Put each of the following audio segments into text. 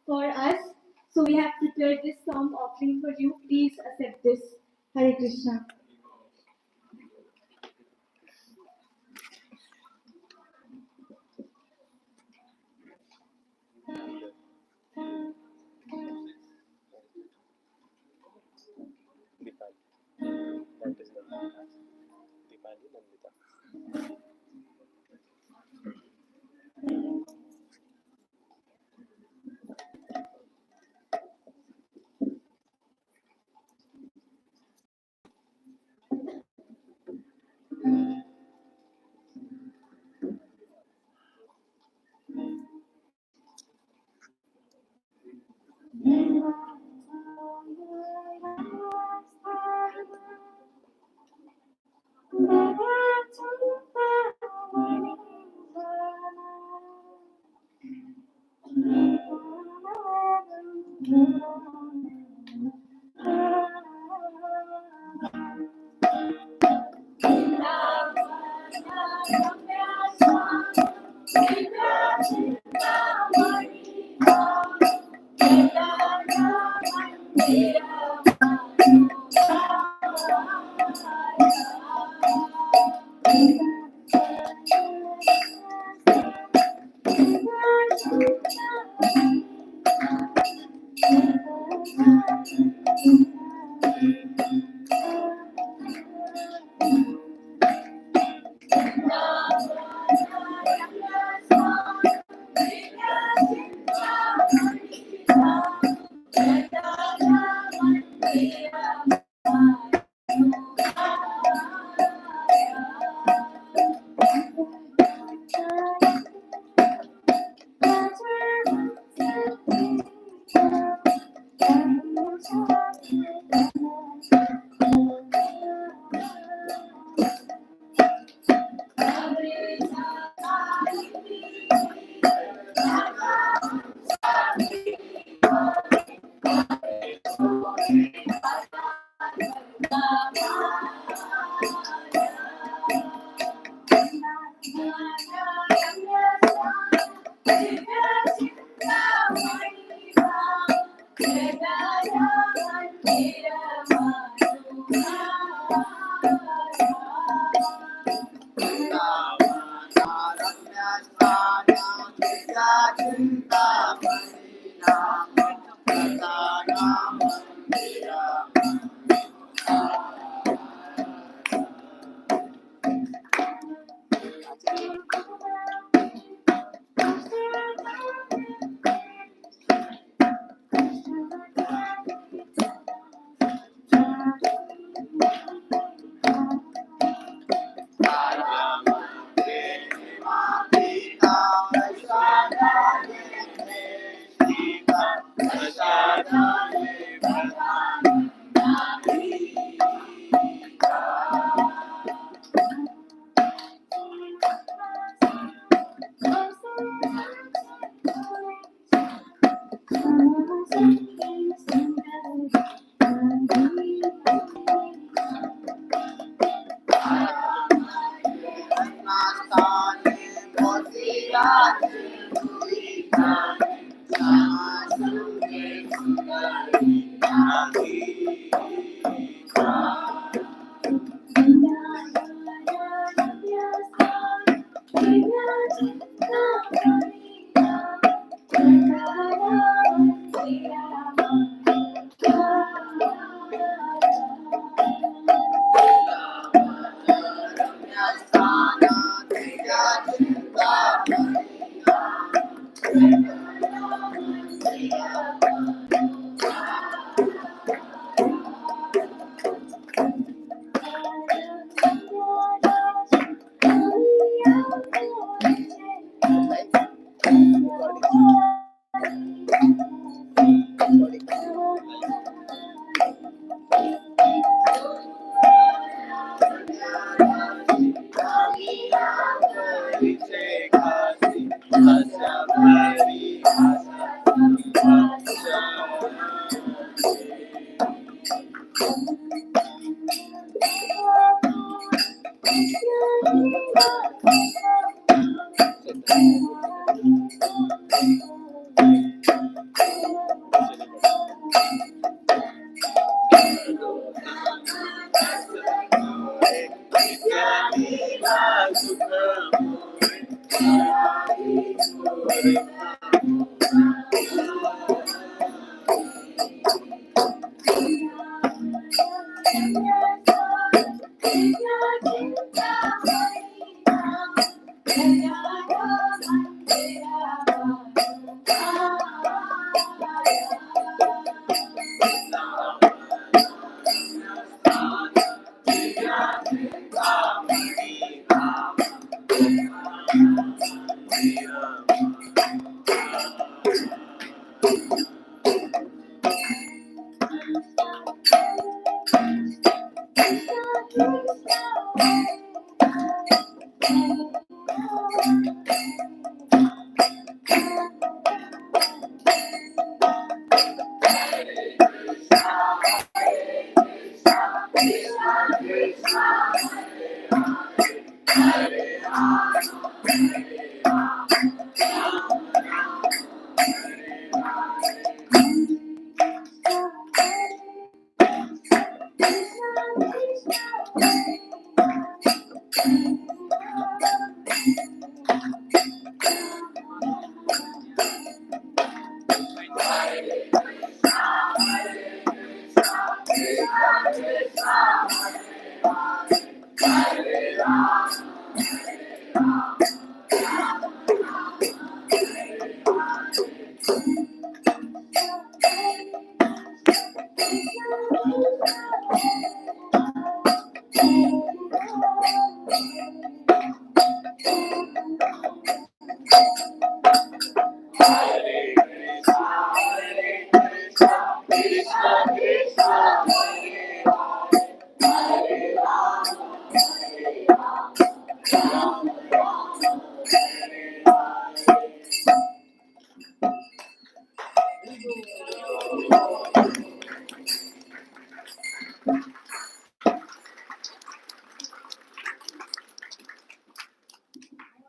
for us. So we have prepared this song offering for you. Please accept this. Hare Krishna.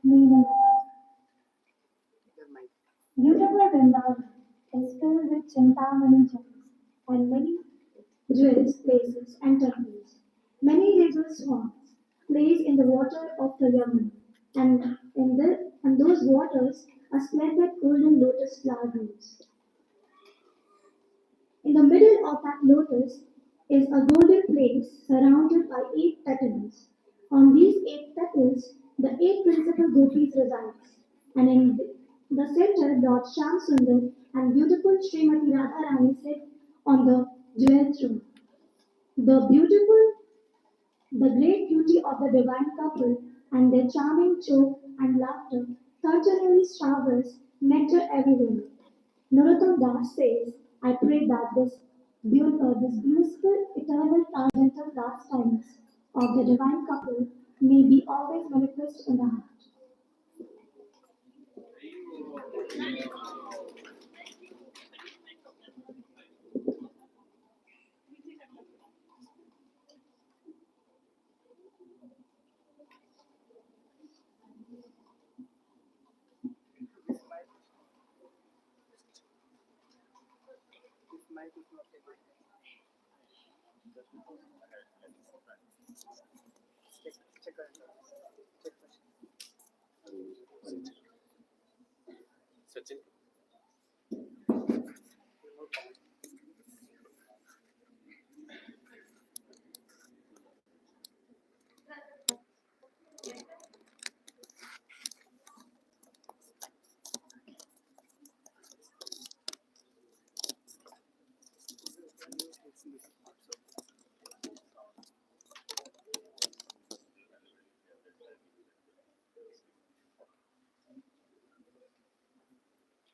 Meaning, beautiful Vrindavan is filled with Chintamani gems and many jewels, places, and temples. Many river swans plays in the water of the Yamuna, and those waters are splendid golden lotus flower blooms. In the middle of that lotus is a golden place surrounded by 8 petals. On these 8 petals, the 8 principal gopis reside, and in the center, Lord Shamsundar and beautiful Srimati Radharani sit on the jewel throne. The beautiful, the great beauty of the divine couple and their charming joke and laughter continually showers nectar everywhere. Narottam Das says, I pray that this blissful, eternal, transcendental pastimes of the divine couple may be always manifest in the heart.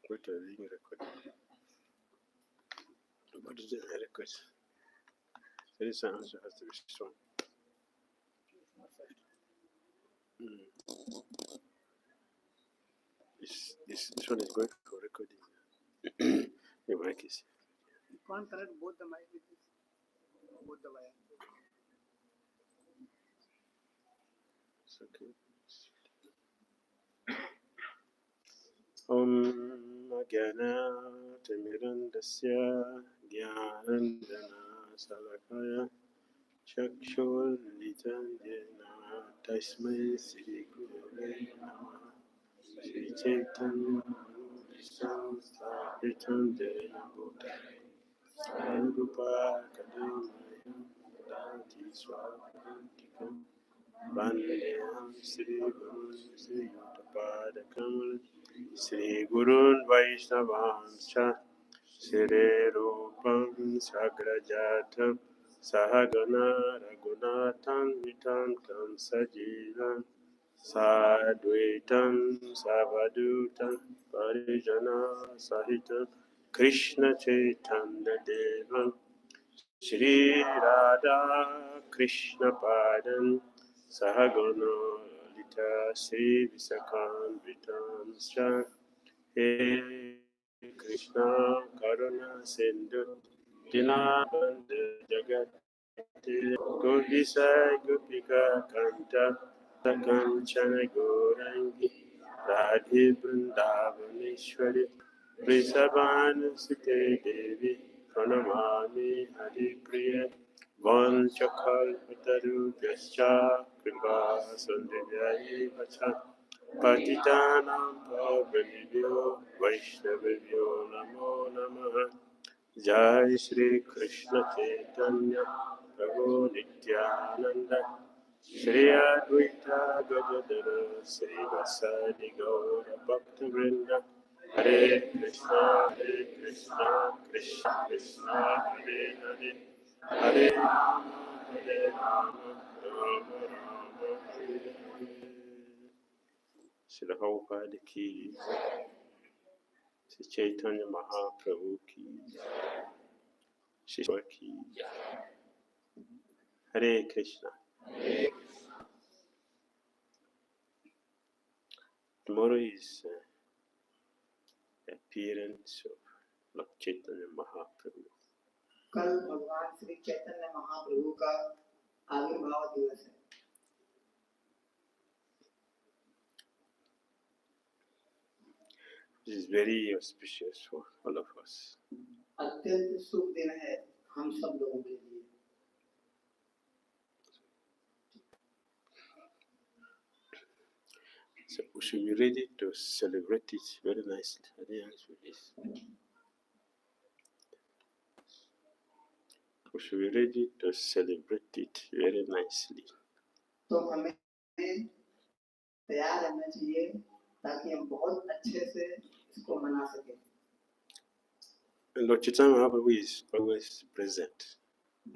What are being recorded? What is the record? There is an answer has to be strong. This one is going for recording. The mic is. You can't connect both the mic with this, both the wire. It's okay. Gyana Timirandasya Gyanandana Salakaya Chakshur Nitandena Tasmai Sri Guru Nama Sri Chaitanya Samsthapitam Jaya Bhutale Sarupa Kadamaya Dati Swapantikam Vandeham Sri Guru Sri Yuttapada Kamal Sri Gurun Vaishnavanscha Sri Rupam Sagrajatam Sahagana Raghunathan Vitam Tam Sajivam Sadvaitam Savadutam Parijana Sahitam Krishna Chaitanya Devam Shri Radha Krishna Padan Sahagana Lita Sri Visakamritam He Krishna Karuna Sindhu Dinabandhu Jagat Gopisai Gopika Kanta Sakanchana Gourangi Radhe Vrindavaneshwari Vrisabhanu Sute Devi Pranamami Haripriya Vanchakalpatarubhyascha Kripa Sandhyaye Vacha Patitanam Pavanibhyo Vaishnavibhyo Namo Namaha Jai Shri Krishna Chaitanya Prabhu Nityananda Shri Advaita Gadadara Sri Vasadi Gaura Bhakta Vrinda Hare Krishna Krishna Krishna Hare Hare Hare Rama Rama Rama Hare Hare Shri Prabhupada ki Shri Chaitanya Mahaprabhu ki Shri ki Hare Krishna. Tomorrow is the appearance of Lord Chaitanya Mahaprabhu. कल भगवान श्री चैतन्य महाप्रभु का आविर्भाव दिवस है। This is very auspicious for all of us. अत्यंत शुभ दिन है हम सब लोगों के लिए। So we should be ready to celebrate it very nicely. I didn't answer this. We should be ready to celebrate it very nicely. तो हमें तैयार रहना चाहिए ताकि हम बहुत अच्छे से इसको मना सकें। And Lord Chaitanya Mahaprabhu is always present.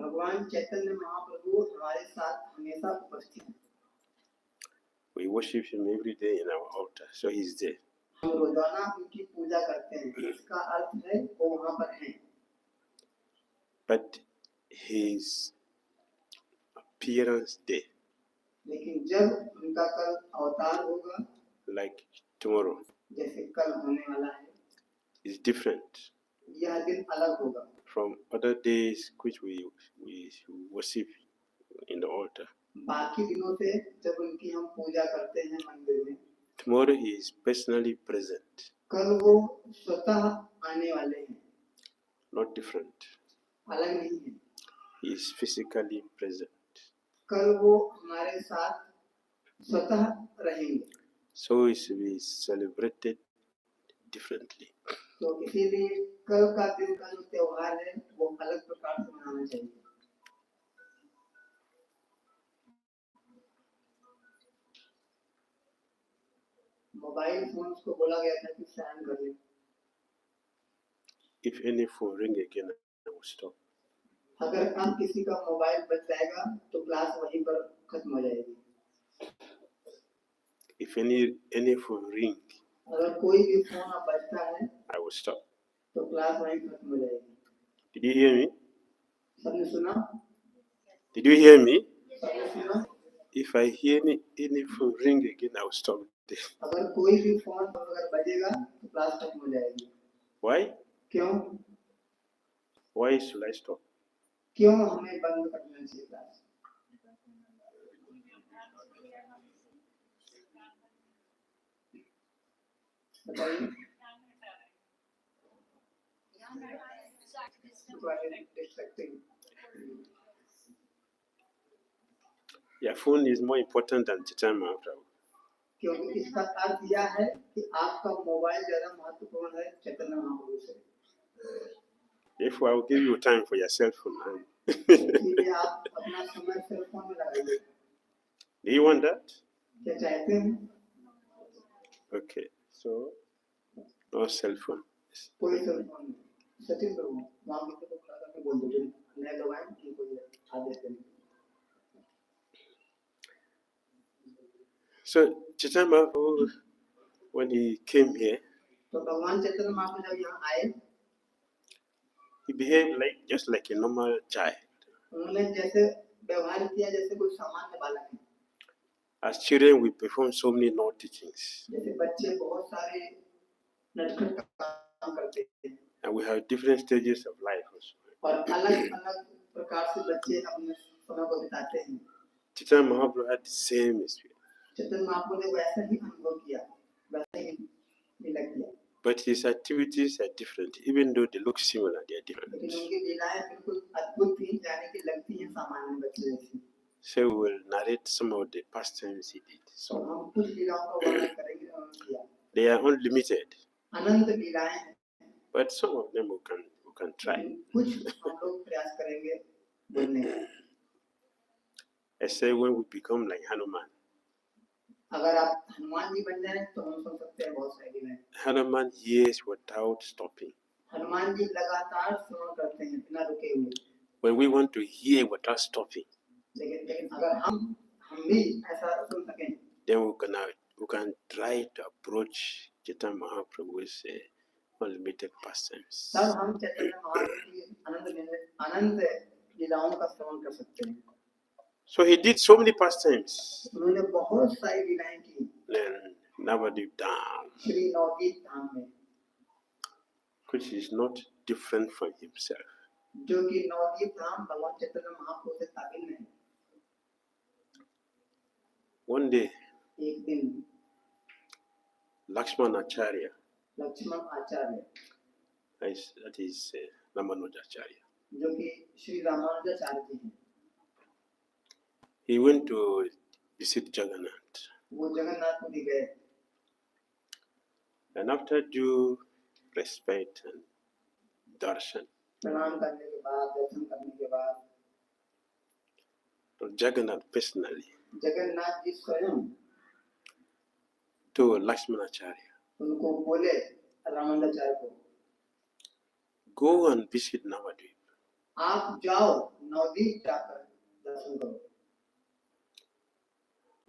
भगवान चैतन्य महाप्रभु हमारे साथ हमेशा उपस्थित हैं। We worship him every day in our altar, so he's there. हम रोजाना उनकी पूजा करते हैं, इसका अर्थ है वो वहाँ पर हैं। But his appearance day, लेकिन जब उनका कल अवतार होगा, like tomorrow, जैसे कल होने वाला है, is different यह दिन अलग होगा from other days which we worship in the altar. बाकी दिनों से जब उनकी हम पूजा करते हैं मंदिर में। Tomorrow he is personally present. कल वो स्वतः आने वाले हैं, Not different. अलग नहीं है। He is physically present. कल वो हमारे साथ स्वतः रहेंगे। So it should be celebrated differently. तो इसीलिए कल का दिन का जो त्योहार है वो अलग प्रकार से मनाना चाहिए। मोबाइल फोन्स को बोला गया था कि साइलेंट कर लें। If any phone ring again, I will stop. अगर हम किसी का मोबाइल बज जाएगा तो क्लास वहीं पर खत्म हो जाएगी। If any phone ring, अगर कोई भी फोन अब बजता है I will stop. तो क्लास वहीं खत्म हो जाएगी। Did you hear me? सबने सुना? Did you hear me? सबने सुना? If I hear any phone ring again, I will stop there. अगर कोई भी फोन अगर बजेगा तो क्लास खत्म हो जाएगी। Why? क्यों? Why should I stop? क्यों हमें बंद करना चाहिए क्लास? बताइए। Your phone is more important than Chaitanya Mahaprabhu. क्योंकि इसका अर्थ यह है कि आपका मोबाइल ज्यादा महत्वपूर्ण है चैतन्य महाप्रभु से। Therefore, I will give you time for your cell phone. इसलिए आप अपना समय सेल फोन में लगाइए। Do you want that? क्या चाहते हैं? Okay, so no cell phone. कोई सेल फोन नहीं। सचिन प्रभु वहाँ किसी को खड़ा करके बोल दो नए लोग आए इनको ये आदेश दें। So Chaitanya Mahaprabhu, when he came here, तो भगवान चैतन्य महाप्रभु जब यहाँ आए, He behaved just like a normal child. उन्होंने जैसे व्यवहार किया जैसे कोई सामान्य बालक है. As children, we perform so many naughty things. जैसे बच्चे बहुत सारे नटखट काम करते हैं. And we have different stages of life also. और अलग-अलग प्रकार से बच्चे अपने समय को बिताते हैं. Chaitanya Mahaprabhu had the same experience. Chaitanya Mahaprabhu ने वैसा ही अनुभव किया, वैसे ही मिला किया. But his activities are different, even though they look similar, they are different. लेकिन उनकी लीलाएं बिल्कुल अद्भुत थी, जाने की लगती हैं सामान्य बच्चे जैसी. So we will narrate some of the pastimes he did. तो हम कुछ लीलाओं का वर्णन करेंगे उन्होंने किया. They are unlimited. अनंत लीलाएं हैं. But some of them we can try. कुछ हम लोग प्रयास करेंगे बोलने का. I say when we become like Hanuman. अगर आप हनुमान जी बन जाएं तो हम सुन सकते हैं बहुत सारी लीलाएं. Hanuman hears without stopping. Hanuman ji लगातार श्रवण करते हैं बिना रुके हुए. When we want to hear without stopping, लेकिन अगर हम भी ऐसा सुन सकें, then we can try to approach Chaitanya Mahaprabhu's unlimited pastimes. तब हम चैतन्य महाप्रभु की अनंत लीलाओं का श्रवण कर सकते हैं. So he did so many pastimes. उन्होंने बहुत सारी लीलाएं की. Then Navadip Dham, Shri Navdeep धाम में, which is not different from himself. जो कि नवदीप धाम भगवान चैतन्य महाप्रभु से काबिल है. One day, एक दिन Lakshman Acharya, Lakshman Acharya, that is Ramanujacharya, जो कि श्री रामानुजाचार्य जी हैं, he went to visit Jagannath. वो जगन्नाथपुरी गए. And after due respect and darshan, प्रणाम करने के बाद, दर्शन करने के बाद, to Jagannath personally, Jagannath ji स्वयं to Lakshmanacharya, उनको बोले, रामानुजाचार्य को, go and visit Navadvip. आप जाओ नवदीप जाकर दर्शन करो.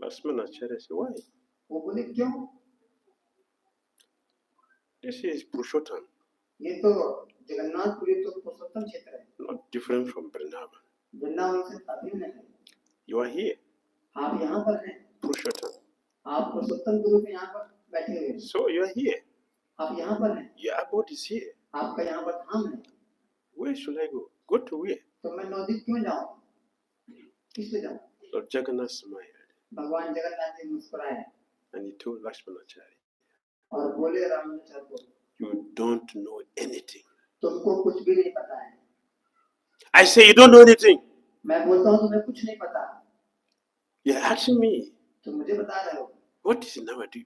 Lakshmanacharya said, why? वो बोले क्यों? This is Purushottam, ये तो जगन्नाथपुरी तो पुरुषोत्तम क्षेत्र है, not different from Vrindavan. Vrindavan से अभिन्न है. You are here, आप यहाँ पर हैं, Purushottam. आप पुरुषोत्तम गुरु के यहाँ पर बैठे हुए हैं. So you are here. आप यहाँ पर हैं, Your abode is here. आपका यहाँ पर धाम है. Where should I go? Go to where? तो मैं नवदीप क्यों जाऊँ? किस पे जाऊँ? Lord Jagannath smiled भगवान जगन्नाथ जी मुस्कुराए and he told Lakshmanacharya, और बोले रामानुजाचार्य को, you don't know anything. तुमको कुछ भी नहीं पता है. I say, you don't know anything. मैं बोलता हूँ तुम्हें कुछ नहीं पता. You're asking me, तुम मुझे बता रहे हो what is Navadvip?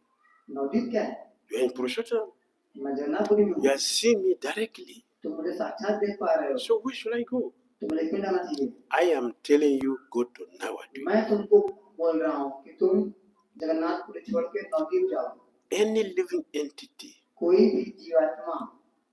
नवदीप क्या है? You're in Purushottam. मैं जगन्नाथपुरी में You हूँ. are seeing me directly. तुम मुझे साक्षात देख पा रहे हो. So where should I go? तुम्हें क्यों जाना चाहिए? I am telling you, go to Navadvip. मैं तुमको बोल रहा हूँ कि तुम जगन्नाथपुरी छोड़ के नवदीप जाओ. Any living entity कोई भी जीवात्मा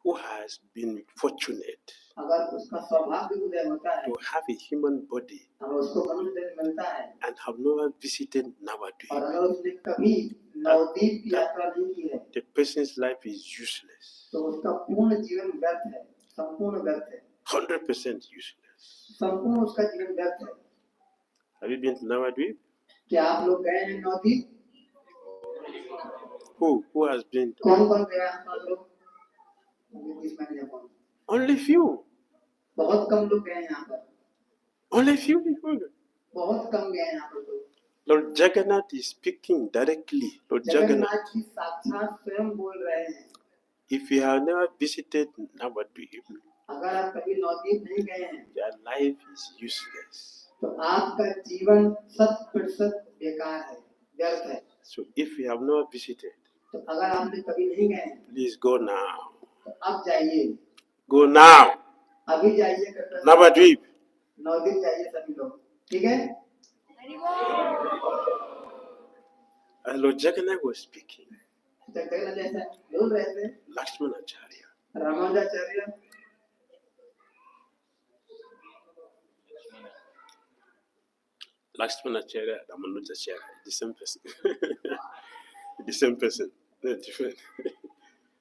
who has been fortunate अगर उसका सौभाग्य उदय होता है, to have a human body अगर उसको मनुष्य मिलता है and have never visited और Navadvip, अगर उसने कभी नवदीप की यात्रा नहीं की है, the person's life is useless. तो उसका पूर्ण जीवन व्यर्थ है, संपूर्ण व्यर्थ है, 100% useless. संपूर्ण उसका जीवन व्यर्थ है. Have you been to Navadvip? क्या आप लोग गए हैं नवदीप? Who has been? कौन गया है आप लोग? इसमें नहीं कौन? Only few. बहुत कम लोग गए हैं यहाँ पर. Only few people. बहुत कम गए हैं यहाँ पर लोग. Lord Jagannath is speaking directly. Lord Jagannath, Jagannath ji साक्षात स्वयं बोल रहे हैं. if you have never visited Navadvip, अगर आप कभी नवदीप नहीं गए हैं, your life is useless. तो आपका जीवन 100% बेकार है, व्यर्थ है. So if you have never visited, तो अगर आपने कभी नहीं गए हैं, please go now. तो अब जाइए, Go now. अभी जाइए करके Navadvip. नवदीप जाइए सभी लोग. ठीक है? And Lord Jagannath was speaking. Jagannath जैसा बोल रहे थे. Lakshmanacharya. Ramanujacharya Lakshmanacharya, Ramanujacharya, the same person. The same person. They're different.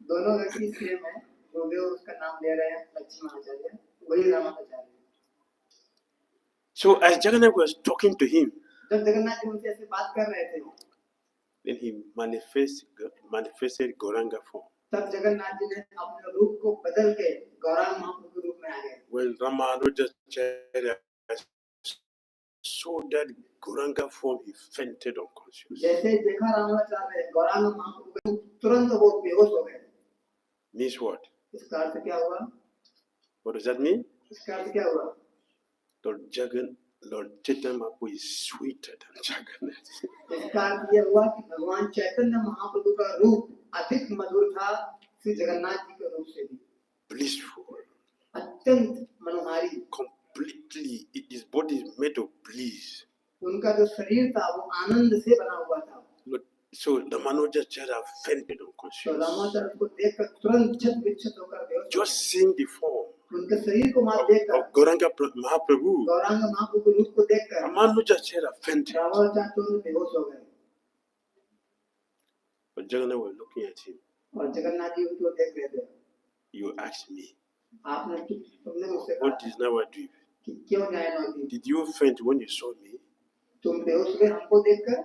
दोनों व्यक्ति सेम है, गुरुदेव उसका नाम ले रहे हैं लक्ष्मणाचार्य, वही Ramacharya. So as Jagannath was talking to him, जब जगन्नाथ जी उनसे ऐसे बात कर रहे थे, then he manifested Gauranga form. तब जगन्नाथ जी ने अपने रूप को बदल के गौरांग महाप्रभु के रूप में आ गए। When Ramanujacharya saw that Gauranga form, he fainted unconscious. जैसे देखा रामाचार्य गौरांग महाप्रभु के रूप, तुरंत वो बेहोश हो गए। Means what? इसका अर्थ क्या हुआ? What does that mean? इसका अर्थ क्या हुआ? Lord Chaitanya Mahaprabhu is sweeter than Jagannath. इसका अर्थ यह हुआ कि भगवान चैतन्य महाप्रभु का रूप अधिक मधुर था श्री जगन्नाथ जी के रूप से भी। Blissful. अत्यंत मनोहारी। Completely, his body is made of bliss. उनका जो शरीर था वो आनंद से बना हुआ था। So Ramanujacharya fainted unconscious. तो रामाचार्य को देखकर तुरंत छत विच्छत होकर बेहोश हो गए। Just seeing the form उनके शरीर को मात्र देखकर, of Gauranga Mahaprabhu, गौरांग महाप्रभु के रूप को देखकर Ramanujacharya fainted. रामाचार्य तुरंत बेहोश हो गए। But Jagannath was looking at him. और जगन्नाथ जी उनको देख रहे थे। You asked me, तुमने मुझसे what कहा is Navadvip? कि क्यों न्याय Nabadwip? Did you faint when you saw me? तुम बेहोश हुए हमको देखकर?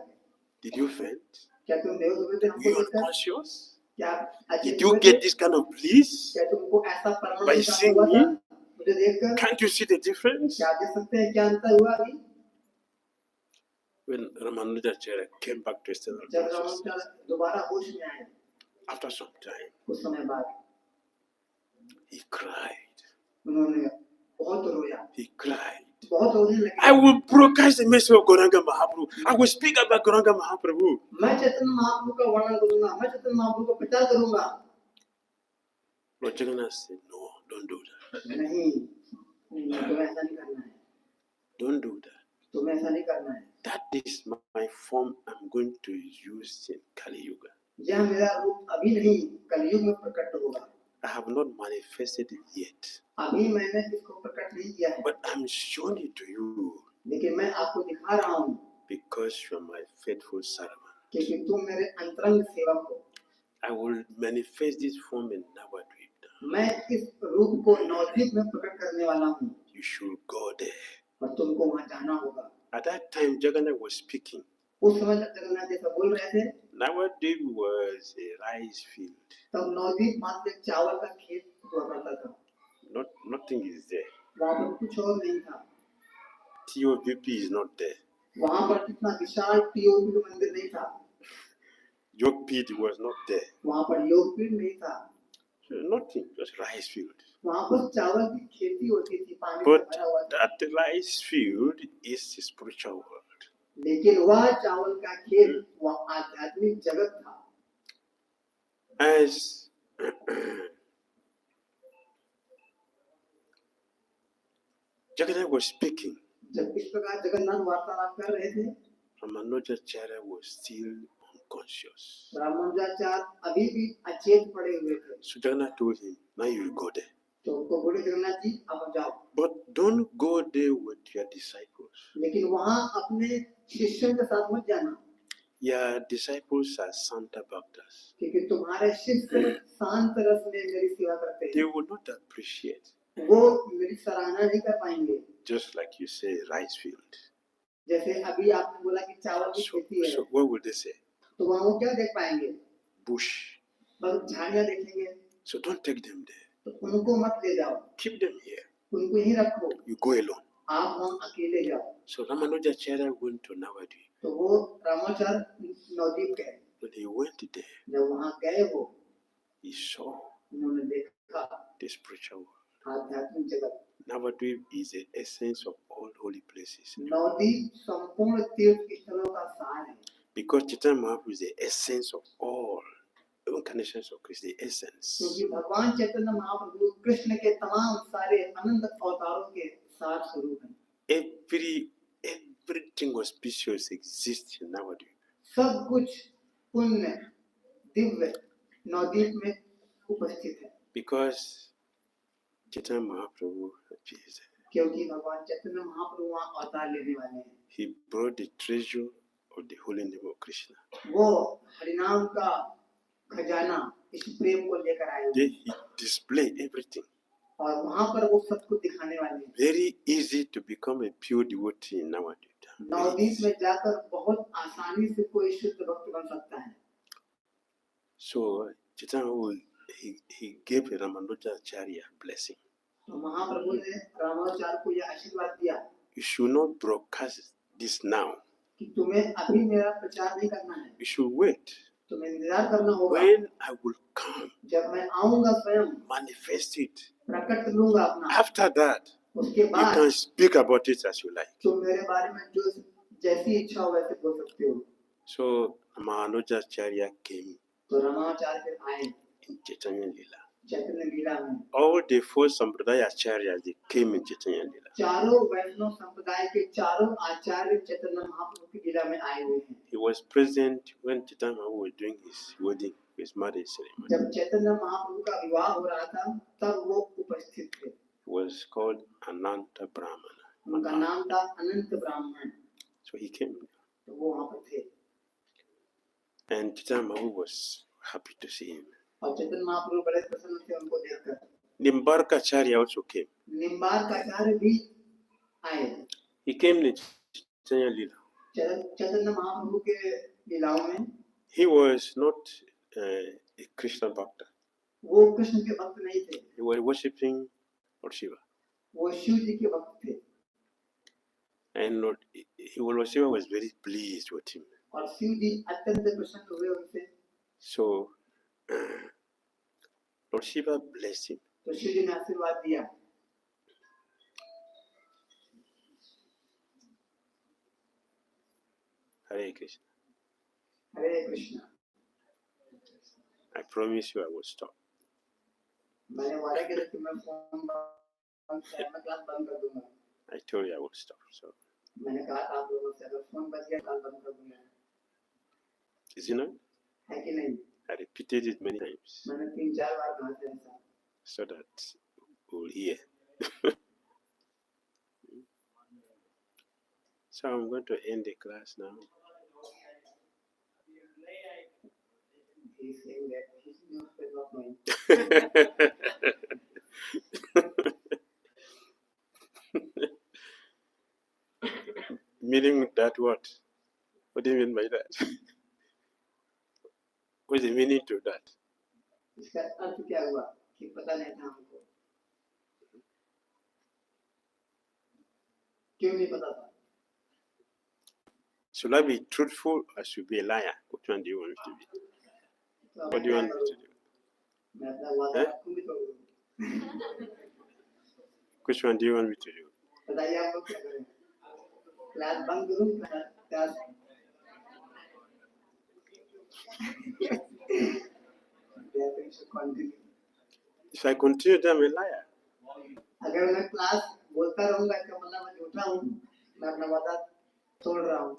Did you faint? क्या तुम बेहोश हुए थे Were हमको you देखकर? unconscious? क्या Did you get this kind of bliss क्या तुमको ऐसा परमाणु by प्राप्त seeing हुआ था me? मुझे देखकर? Can't you see the difference? क्या देख सकते हैं क्या अंतर हुआ अभी? When Ramanujacharya came back to external जब consciousness, रामाचार्य दोबारा होश में आए after some time, कुछ समय बाद he cried. उन्होंने बहुत रोया, He cried. बहुत रोने लगे। I will broadcast the message of Gauranga Mahaprabhu. I will speak about Gauranga Mahaprabhu. मैं चैतन्य महाप्रभु का वर्णन करूंगा, मैं चैतन्य महाप्रभु का प्रचार करूंगा। Lord Jagannath said, no, don't do that. नहीं, तुम्हें ऐसा नहीं करना है। Don't do that. तुम्हें ऐसा नहीं करना है। That is my form I'm going to use in Kali Yuga. यह मेरा रूप अभी नहीं, कलयुग में प्रकट होगा। I have not manifested it yet. अभी मैंने इसको प्रकट नहीं किया है, But I'm showing it to you लेकिन मैं आपको दिखा रहा हूँ because you are my faithful servant. क्योंकि तुम मेरे अंतरंग सेवक हो। I will manifest this form in Navadvip. मैं इस रूप को नवद्वीप में प्रकट करने वाला हूँ You should go there. और तुमको वहाँ जाना होगा। At that time, Jagannath was speaking. उस समय जब जगन्नाथ जी सब बोल रहे थे, Navadvip was a rice field. तब नवद्वीप मात्र एक चावल का खेत हुआ करता था। Nothing is there. वहाँ पर कुछ और नहीं था। TOVP is not there. वहाँ पर कितना विशाल टीओपी मंदिर नहीं था। Yogpit was not there. वहाँ पर योगपीठ नहीं था। So nothing, just rice field. वहाँ पर चावल की खेती होती थी, पानी से But भरा हुआ था। that rice field is the spiritual world. लेकिन वह चावल का खेत वह आध्यात्मिक जगत था। As Jagannath was speaking, जब इस प्रकार जगन्नाथ वार्तालाप कर रहे थे, Ramanujacharya was still unconscious. Ramanujacharya अभी भी अचेत पड़े हुए थे। So Jagannath told him, now you will go there. तो उनको बोले जगन्नाथ जी अब जाओ, But don't go there with your disciples. लेकिन वहाँ अपने शिष्यों के साथ मत जाना, Your disciples are Santa Bhaktas. क्योंकि तुम्हारे शिष्य शांत रस में मेरी सेवा करते They हैं, will not appreciate, वो मेरी सराहना नहीं कर पाएंगे। just like you say, rice field. जैसे अभी आपने बोला कि चावल की खेती है, So what will they say? तो वहाँ वो क्या देख पाएंगे? Bush. बस झाड़ियाँ देखेंगे। So don't take them there. तो उनको मत ले जाओ, Keep them here. उनको यहीं रखो, You go alone. आप वहाँ अकेले जाओ। So Ramanujacharya went to Navadvip. तो वो रामाचार्य नवद्वीप गए। When he went there, जब वहाँ गए वो, he saw उन्होंने देखा the spiritual world. आध्यात्मिक जगत। Navadvip is the essence of all holy places. Nabadwip संपूर्ण तीर्थ स्थलों का सार है, Because Chaitanya Mahaprabhu is the essence of all incarnations of Krishna, the essence. क्योंकि भगवान चैतन्य महाप्रभु कृष्ण के तमाम सारे अनंत अवतारों के सार स्वरूप हैं। Everything auspicious exists in Navadvip. सब कुछ पुण्य दिव्य नवद्वीप में उपस्थित है, Because Chaitanya Mahaprabhu appears there. क्योंकि भगवान चैतन्य महाप्रभु वहाँ अवतार लेने वाले हैं। He brought the treasure of the holy name of Krishna. वो हरिनाम का खजाना इस प्रेम को लेकर आए हुए। Then he display everything. और वहाँ पर वो सब कुछ दिखाने वाले हैं। Very easy to become a pure devotee in nowadays. Navdeep में जाकर बहुत आसानी से कोई शुद्ध भक्त बन सकता है। So Chaitanya, he gave Ramanujacharya blessing. तो महाप्रभु ने रामानुजाचार्य को यह आशीर्वाद दिया। You should not broadcast this now. कि तुम्हें अभी मेरा प्रचार नहीं करना है। You should wait. तुम्हें इंतजार करना होगा। When I will come, जब मैं आऊँगा स्वयं manifest it. प्रकट लूँगा अपना। After that, उसके you बाद can speak about it as you like. तुम मेरे बारे में जो जैसी इच्छा हो वैसे बोल सकते हो। So Ramanujacharya came तो रामानुजाचार्य फिर आए in Chaitanya Lila. चैतन्य लीला में। All the four Sampradaya Acharyas, they came in Chaitanya Lila. चारों वैष्णव संप्रदाय के चारों आचार्य चैतन्य महाप्रभु की लीला में आए हुए हैं। He was present when Chaitanya Mahaprabhu was doing his wedding, his marriage ceremony. जब चैतन्य महाप्रभु का विवाह हो रहा था तब वो उपस्थित थे। He was called Ananta Brahmana. उनका नाम था अनंत ब्राह्मण। So he came. तो वो वहाँ पर थे। And Chaitanya Mahaprabhu was happy to see him. और चैतन्य महाप्रभु बड़े प्रसन्न थे उनको देखकर। Nimbarkacharya also came. निम्बार्काचार्य भी आए। He came in Chaitanya Lila. Chaitanya Mahaprabhu के लीलाओं में। He was not a Krishna Bhakta. वो कृष्ण के भक्त नहीं थे। He was worshipping Lord Shiva. वो शिव जी के भक्त थे। And Lord Shiva was very pleased with him. और शिव जी अत्यंत प्रसन्न हुए उनसे। So Lord Shiva blessed him. तो शिव जी ने आशीर्वाद दिया। Hare Krishna. Hare Krishna. I promise you I will stop. मैंने वादा किया कि मैं फोन क्लास बंद कर दूंगा। I told you I would stop. So मैंने कहा था आप लोगों से अगर फोन बज गया क्लास बंद कर दूंगा। is it not? है कि नहीं? I repeated it many times मैंने 3-4 बार कहा था ऐसा। so that you will hear. So I'm going to end the class now. He's saying that his news is not mine. Meaning that what? What do you mean by that? What's the meaning to that? इसका अर्थ क्या हुआ कि पता नहीं था हमको। क्यों नहीं पता था? Should I be truthful or should I be a liar? Which one do you want me to be? What do you want me to do? मैं अपना वादा रखूंगी तो Which one do you want me to do? बताइए आप लोग क्या करें? क्लास बंद करूं class If I continue, then I'm a liar. अगर मैं क्लास बोलता रहूंगा इसका मतलब मैं झूठा हूँ। मैं अपना वादा तोड़ रहा हूँ।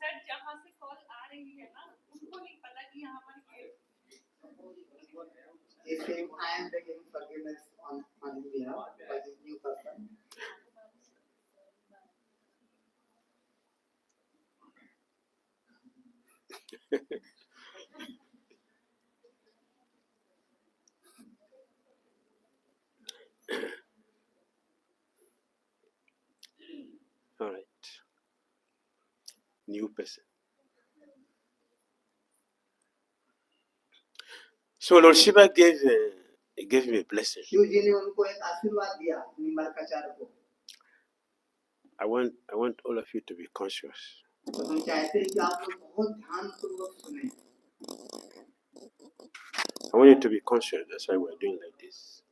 सर जहाँ से कॉल आ रही है ना उनको नहीं पता कि यहाँ पर If I am begging forgiveness on his behalf by this new person. All right. New person. So Lord Shiva gave me a blessing. Shiv जी ने उनको एक आशीर्वाद दिया निम्बार्काचार्य को। I want all of you to be conscious. तो हम चाहते हैं कि आप लोग बहुत ध्यानपूर्वक सुनें। I want you to be conscious. That's why we're doing like this.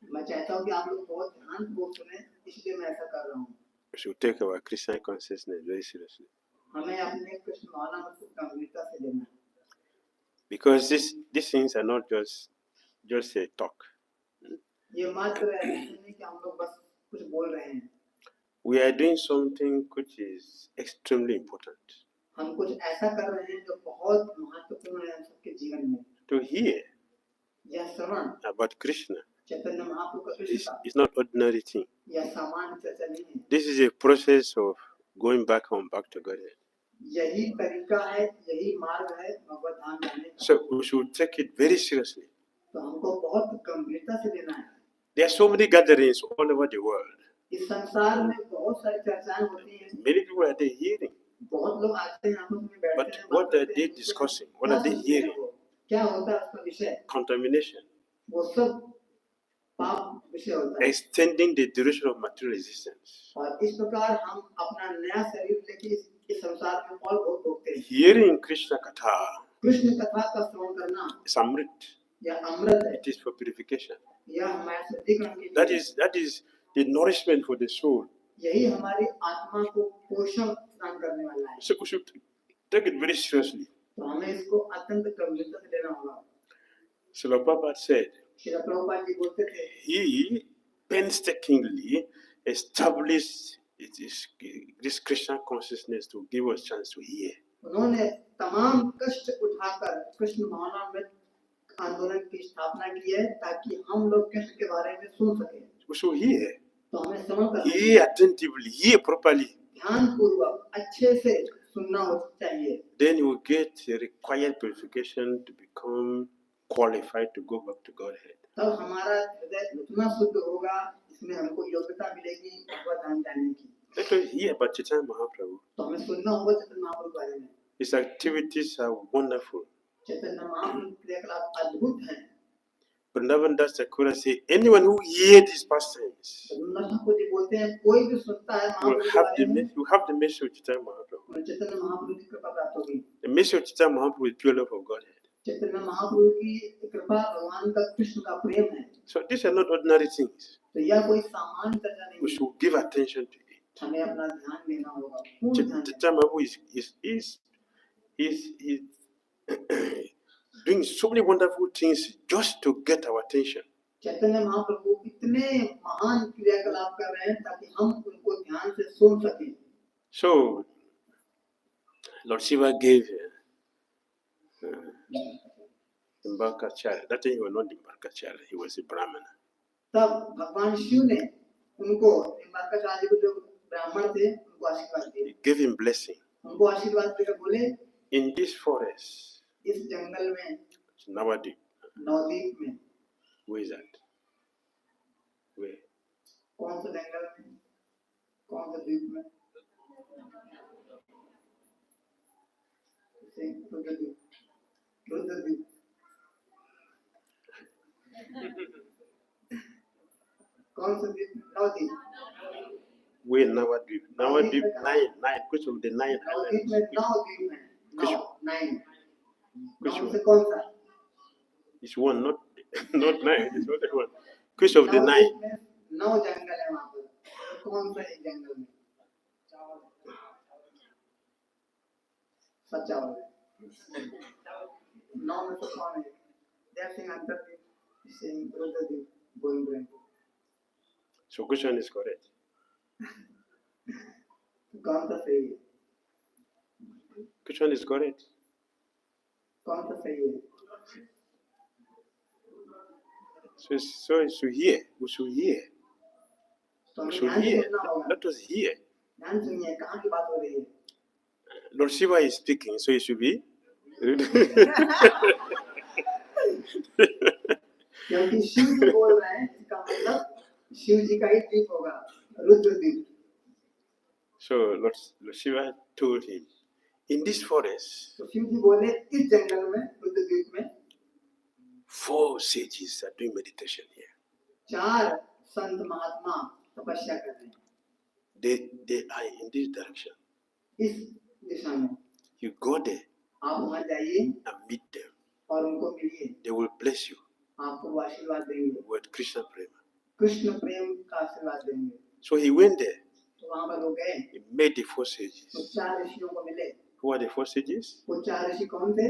मैं चाहता हूँ कि आप लोग बहुत ध्यानपूर्वक सुनें, इसलिए मैं ऐसा कर रहा हूँ। We should take our Krishna consciousness very seriously. हमें अपने कृष्ण भावना को गंभीरता से लेना है। Because these things are not just a talk. ये मात्र ऐसा नहीं कि हम लोग बस कुछ बोल रहे हैं। We are doing something which is extremely important. हम कुछ ऐसा कर रहे हैं जो बहुत महत्वपूर्ण है हम सबके जीवन में। To hear यह श्रवण about Krishna चैतन्य महाप्रभु का कृष्ण का It's not ordinary thing. यह सामान्य चर्चा नहीं है, This is a process of going back home, back to Godhead. यही तरीका है, यही मार्ग है भगवत धाम जाने का। So we should take it very seriously. तो हमको बहुत गंभीरता से लेना है। There are so many gatherings all over the world. इस संसार में बहुत सारी चर्चाएं होती हैं, Many people are there hearing. बहुत लोग आते हैं आपस में बैठते But हैं, what बात are करते they हैं, discussing? What क्या are they सोचते हैं hearing? वो? क्या होता है उसका विषय? Contamination. वो सब पाप विषय होता है। Extending the duration of material existence. और इस प्रकार हम अपना नया शरीर लेके इस संसार में और बहुत भोगते हैं। Hearing Krishna Katha कृष्ण कथा का श्रवण करना is amrit. यह अमृत है, It is for purification. यह हमारे शुद्धिकरण के That लिए, is the nourishment for the soul. यही हमारी आत्मा को पोषण प्रदान करने वाला है। So we should take it very seriously. तो हमें इसको अत्यंत गंभीरता से लेना होगा। Srila Prabhupada said, Srila Prabhupada ji बोलते थे, he painstakingly established this Krishna consciousness to give us chance to hear. उन्होंने तमाम कष्ट उठाकर कृष्ण भावनामृत आंदोलन की स्थापना की है ताकि हम लोग कृष्ण के बारे में सुन सकें। We should hear. तो हमें श्रवण करना Hear attentively, hear properly. ध्यान पूर्वक अच्छे से सुनना हो चाहिए। Then you will get the required purification to become qualified to go back to Godhead. तब हमारा हृदय उतना शुद्ध होगा, इसमें हमको योग्यता मिलेगी भगवत धाम जाने की। Let us hear about Chaitanya Mahaprabhu. तो हमें सुनना होगा चैतन्य महाप्रभु के बारे में। His activities are wonderful. Chaitanya Mahaprabhu के क्रियाकलाप अद्भुत हैं। Vrindavan Das Thakur says, anyone who hears these pastimes Vrindavan Thakur ji बोलते हैं, कोई भी सुनता है will महाप्रभु के have बारे में, the message of Chaitanya Mahaprabhu. और चैतन्य महाप्रभु की कृपा प्राप्त होगी। The message of Chaitanya Mahaprabhu is pure love of Godhead. Chaitanya Mahaprabhu की कृपा भगवान का कृष्ण का प्रेम है। So these are not ordinary things. तो यह कोई सामान्य चर्चा नहीं We है, should give attention to it. हमें अपना ध्यान देना होगा, पूर्ण ध्यान देना। Chaitanya Mahaprabhu is doing so many wonderful things just to get our attention. Chaitanya Mahaprabhu इतने महान क्रियाकलाप कर रहे हैं ताकि हम उनको ध्यान से सुन सकें। So Lord Shiva gave Nimbarkacharya. That time he was not Nimbarkacharya, he was a Brahmana. तब भगवान शिव ने उनको निम्बार्काचार्य को जो ब्राह्मण थे उनको आशीर्वाद दिए। He gave him blessing. उनको आशीर्वाद देकर बोले, In this forest, इस जंगल में, Navadip, नवद्वीप में, where is that? Where? कौन सा जंगल में, कौन सा द्वीप में? रुद्रद्वीप। कौन सा द्वीप? Nabadwip. Where Navadip? Navadip, nine. Which of the 9 Nabadwip में islands? 9 द्वीप हैं, 9। Which now one? से कौन सा? It's one, not 9. It's not that one. Which of the 9? Nabadwip में 9 जंगल है वहाँ पर, कौन सा एक जंगल में? सच्चा वाला। 9 में से कौन है? They are saying Rudradeep, going. So which one is correct? कौन सा सही है? Which one is correct? कौन सा सही है? So we should hear. We should hear. तो We हमें should ध्यान hear. सुनना होगा। Let us hear. ध्यान सुनिए, कहाँ की बात हो रही है? Lord Shiva is speaking, so it should be. क्योंकि शिव जी बोल रहे हैं, इसका मतलब शिव जी का ही द्वीप होगा, रुद्रद्वीप। So Lord Shiva told him, in this forest, तो शिव जी बोले, इस जंगल में, रुद्रद्वीप में 4 sages are doing meditation here. 4 संत महात्मा तपस्या कर रहे हैं। They are in this direction. इस दिशा में You go there आप वहाँ जाइए and meet them. और उनको मिलिए, They will bless you आपको वो आशीर्वाद देंगे, with Krishna Prema. कृष्ण प्रेम का आशीर्वाद देंगे। So he went there. तो वहाँ पर वो गए, He met the 4 तो sages. 4 ऋषियों को मिले। Who are the 4 sages? वो 4 ऋषि कौन थे?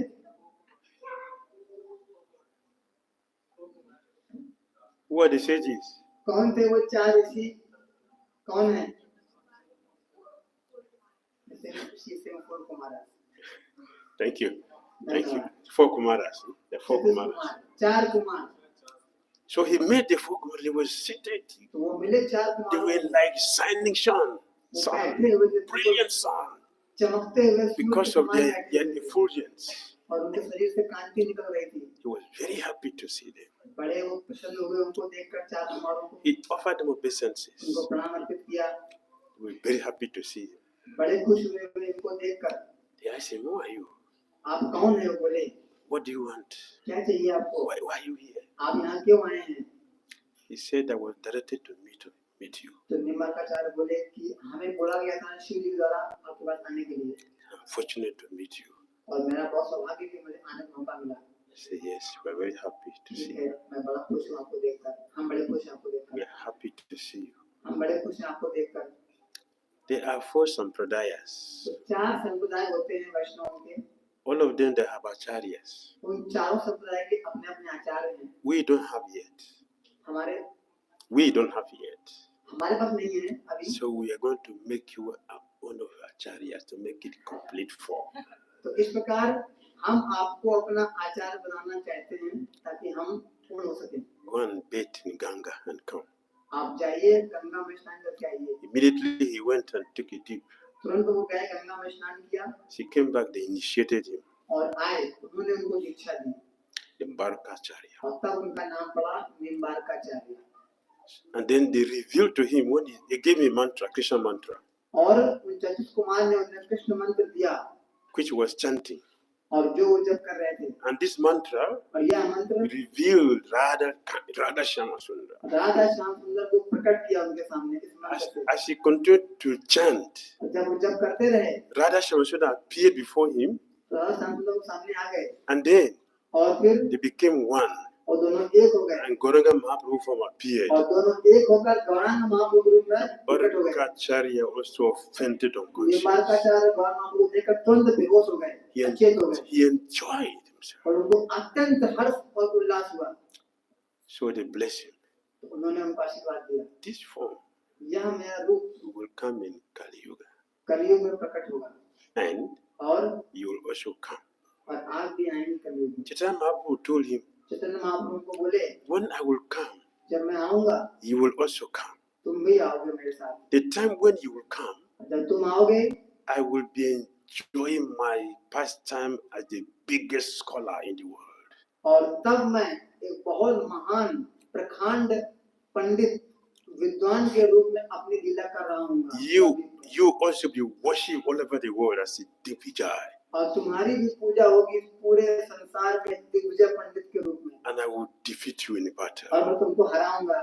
Who are the sages? कौन थे वो 4 ऋषि? कौन है? Thank you. 4 Kumaras. The 4 Kumaras. 4 Kumar. So he met the four Kumaras. They were seated. तो वो मिले 4 They कुमारों were को, like shining sun, वो sun, बैठे हुए थे, brilliant sun, चमकते हुए सूरज के because of समान their बैठे हुए थे, effulgence. और उनके शरीर से कांति निकल रही थी। He was very happy to see them. बड़े वो प्रसन्न हुए उनको देखकर 4 कुमारों को, He offered them obeisances. उनको प्रणाम अर्पित किया। They were very happy to see him. बड़े खुश हुए इनको देखकर। They asked him, "Who are you? आप कौन है? वो बोले, What do you want? क्या चाहिए आपको? Why are you here?" आप यहाँ क्यों आए हैं? He said, "I was directed to meet you. तो निम्बार्काचार्य बोले कि हमें बोला गया था शिव जी द्वारा आपके पास आने के लिए, I'm fortunate to meet you." और मेरा बहुत सौभाग्य कि मुझे आने का मौका मिला। He said, "Yes, we're very happy to see ठीक you. है, मैं बड़ा खुश हूँ आपको देखकर, हम बड़े खुश हैं आपको देखकर, We're happy to see you." हम बड़े खुश हैं आपको देखकर। There are 4 sampradayas. तो 4 संप्रदाय होते हैं वैष्णवों के, All of them they have acharyas. उन चारों संप्रदाय के अपने अपने आचार्य हैं। We don't have yet. हमारे हमारे पास नहीं है अभी। So we are going to make you one of your acharyas to make it complete form. तो इस प्रकार हम आपको अपना आचार्य बनाना चाहते हैं ताकि हम पूर्ण हो सकें। Go and bathe in Ganga and come. आप जाइए, गंगा में स्नान करके आइए। Immediately he went and took a dip. तुरंत वो गए, गंगा में स्नान किया, He came back, they initiated him. और आए, उन्होंने उनको दीक्षा दी, Nimbarkacharya. और तब उनका नाम पड़ा Nimbarkacharya. And then they revealed to him when they gave him mantra, Krishna mantra, और उन चतुष कुमार ने उन्हें कृष्ण मंत्र दिया, which was chanting. और जो वो जप कर रहे थे, And this mantra और यह मंत्र revealed Radha Shama Sundara. Radha Shyam सुंदर को प्रकट किया उनके सामने इस मंत्र से। As he continued to chant, और जब वो जप करते रहे, Radha Shama Sundara appeared before him, तो राधा श्याम सुंदर को सामने आ गए, and then और फिर they became one. और दोनों एक हो गए, And Gauranga Mahaprabhu form appeared. और दोनों एक होकर गौरांग महाप्रभु रूप में प्रकट हो गए। Barkacharya also fainted unconscious. Nimbarkacharya Gaurang महाप्रभु देखकर तुरंत बेहोश हो गए, अचेत हो गए, He enjoyed himself. और उनको अत्यंत हर्ष और उल्लास हुआ। So they blessed him. तो उन्होंने उनको आशीर्वाद दिया, This form यह मेरा रूप will come in Kali Yuga. कलयुग में प्रकट होगा, And और you will also come. आप भी आएंगे कलयुग में। Chaitanya Mahaprabhu told him, Chaitanya Mahaprabhu को बोले, when I will come, जब मैं आऊंगा you will also come. तुम भी आओगे मेरे साथ। The time when you will come, जब तुम आओगे, I will be enjoying my pastime as the biggest scholar in the world. और तब मैं एक बहुत महान प्रखंड पंडित विद्वान के रूप में अपनी लीला कर रहा हूँ। You also be worshipped all over the world as a Digvijay. और तुम्हारी भी पूजा होगी पूरे संसार में दिग्विजय पंडित के रूप में। And I will defeat you in the battle. और मैं तुमको हराऊंगा।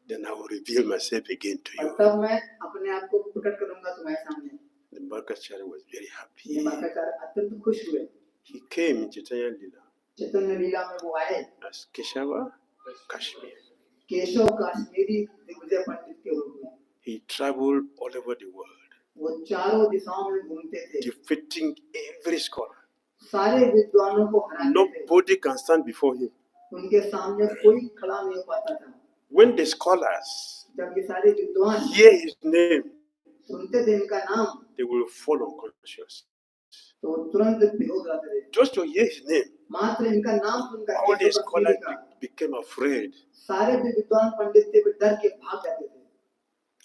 Then I will reveal myself again to और you. तब मैं अपने आप को प्रकट करूंगा तुम्हारे सामने। The Bhakti was very happy. Nimbarkacharya अत्यंत खुश हुए। He came in Chaitanya Lila चैतन्य लीला में वो आए as Keshava Kashmir. Keshav Kashmiri Digvijay पंडित के रूप में। He traveled all over the world, वो चारों दिशाओं में घूमते थे, defeating every scholar. सारे विद्वानों को हराते थे। Nobody can stand before him. उनके सामने कोई खड़ा नहीं हो पाता था। When the scholars जब ये सारे विद्वान hear his name, सुनते थे इनका नाम, they will fall unconscious. तो वो तुरंत बेहोश हो जाते थे। Just to hear his name, मात्र इनका नाम सुनकर all the Keshav scholars Kashmiri का became afraid. सारे जो विद्वान पंडित थे वे डर के भाग जाते थे।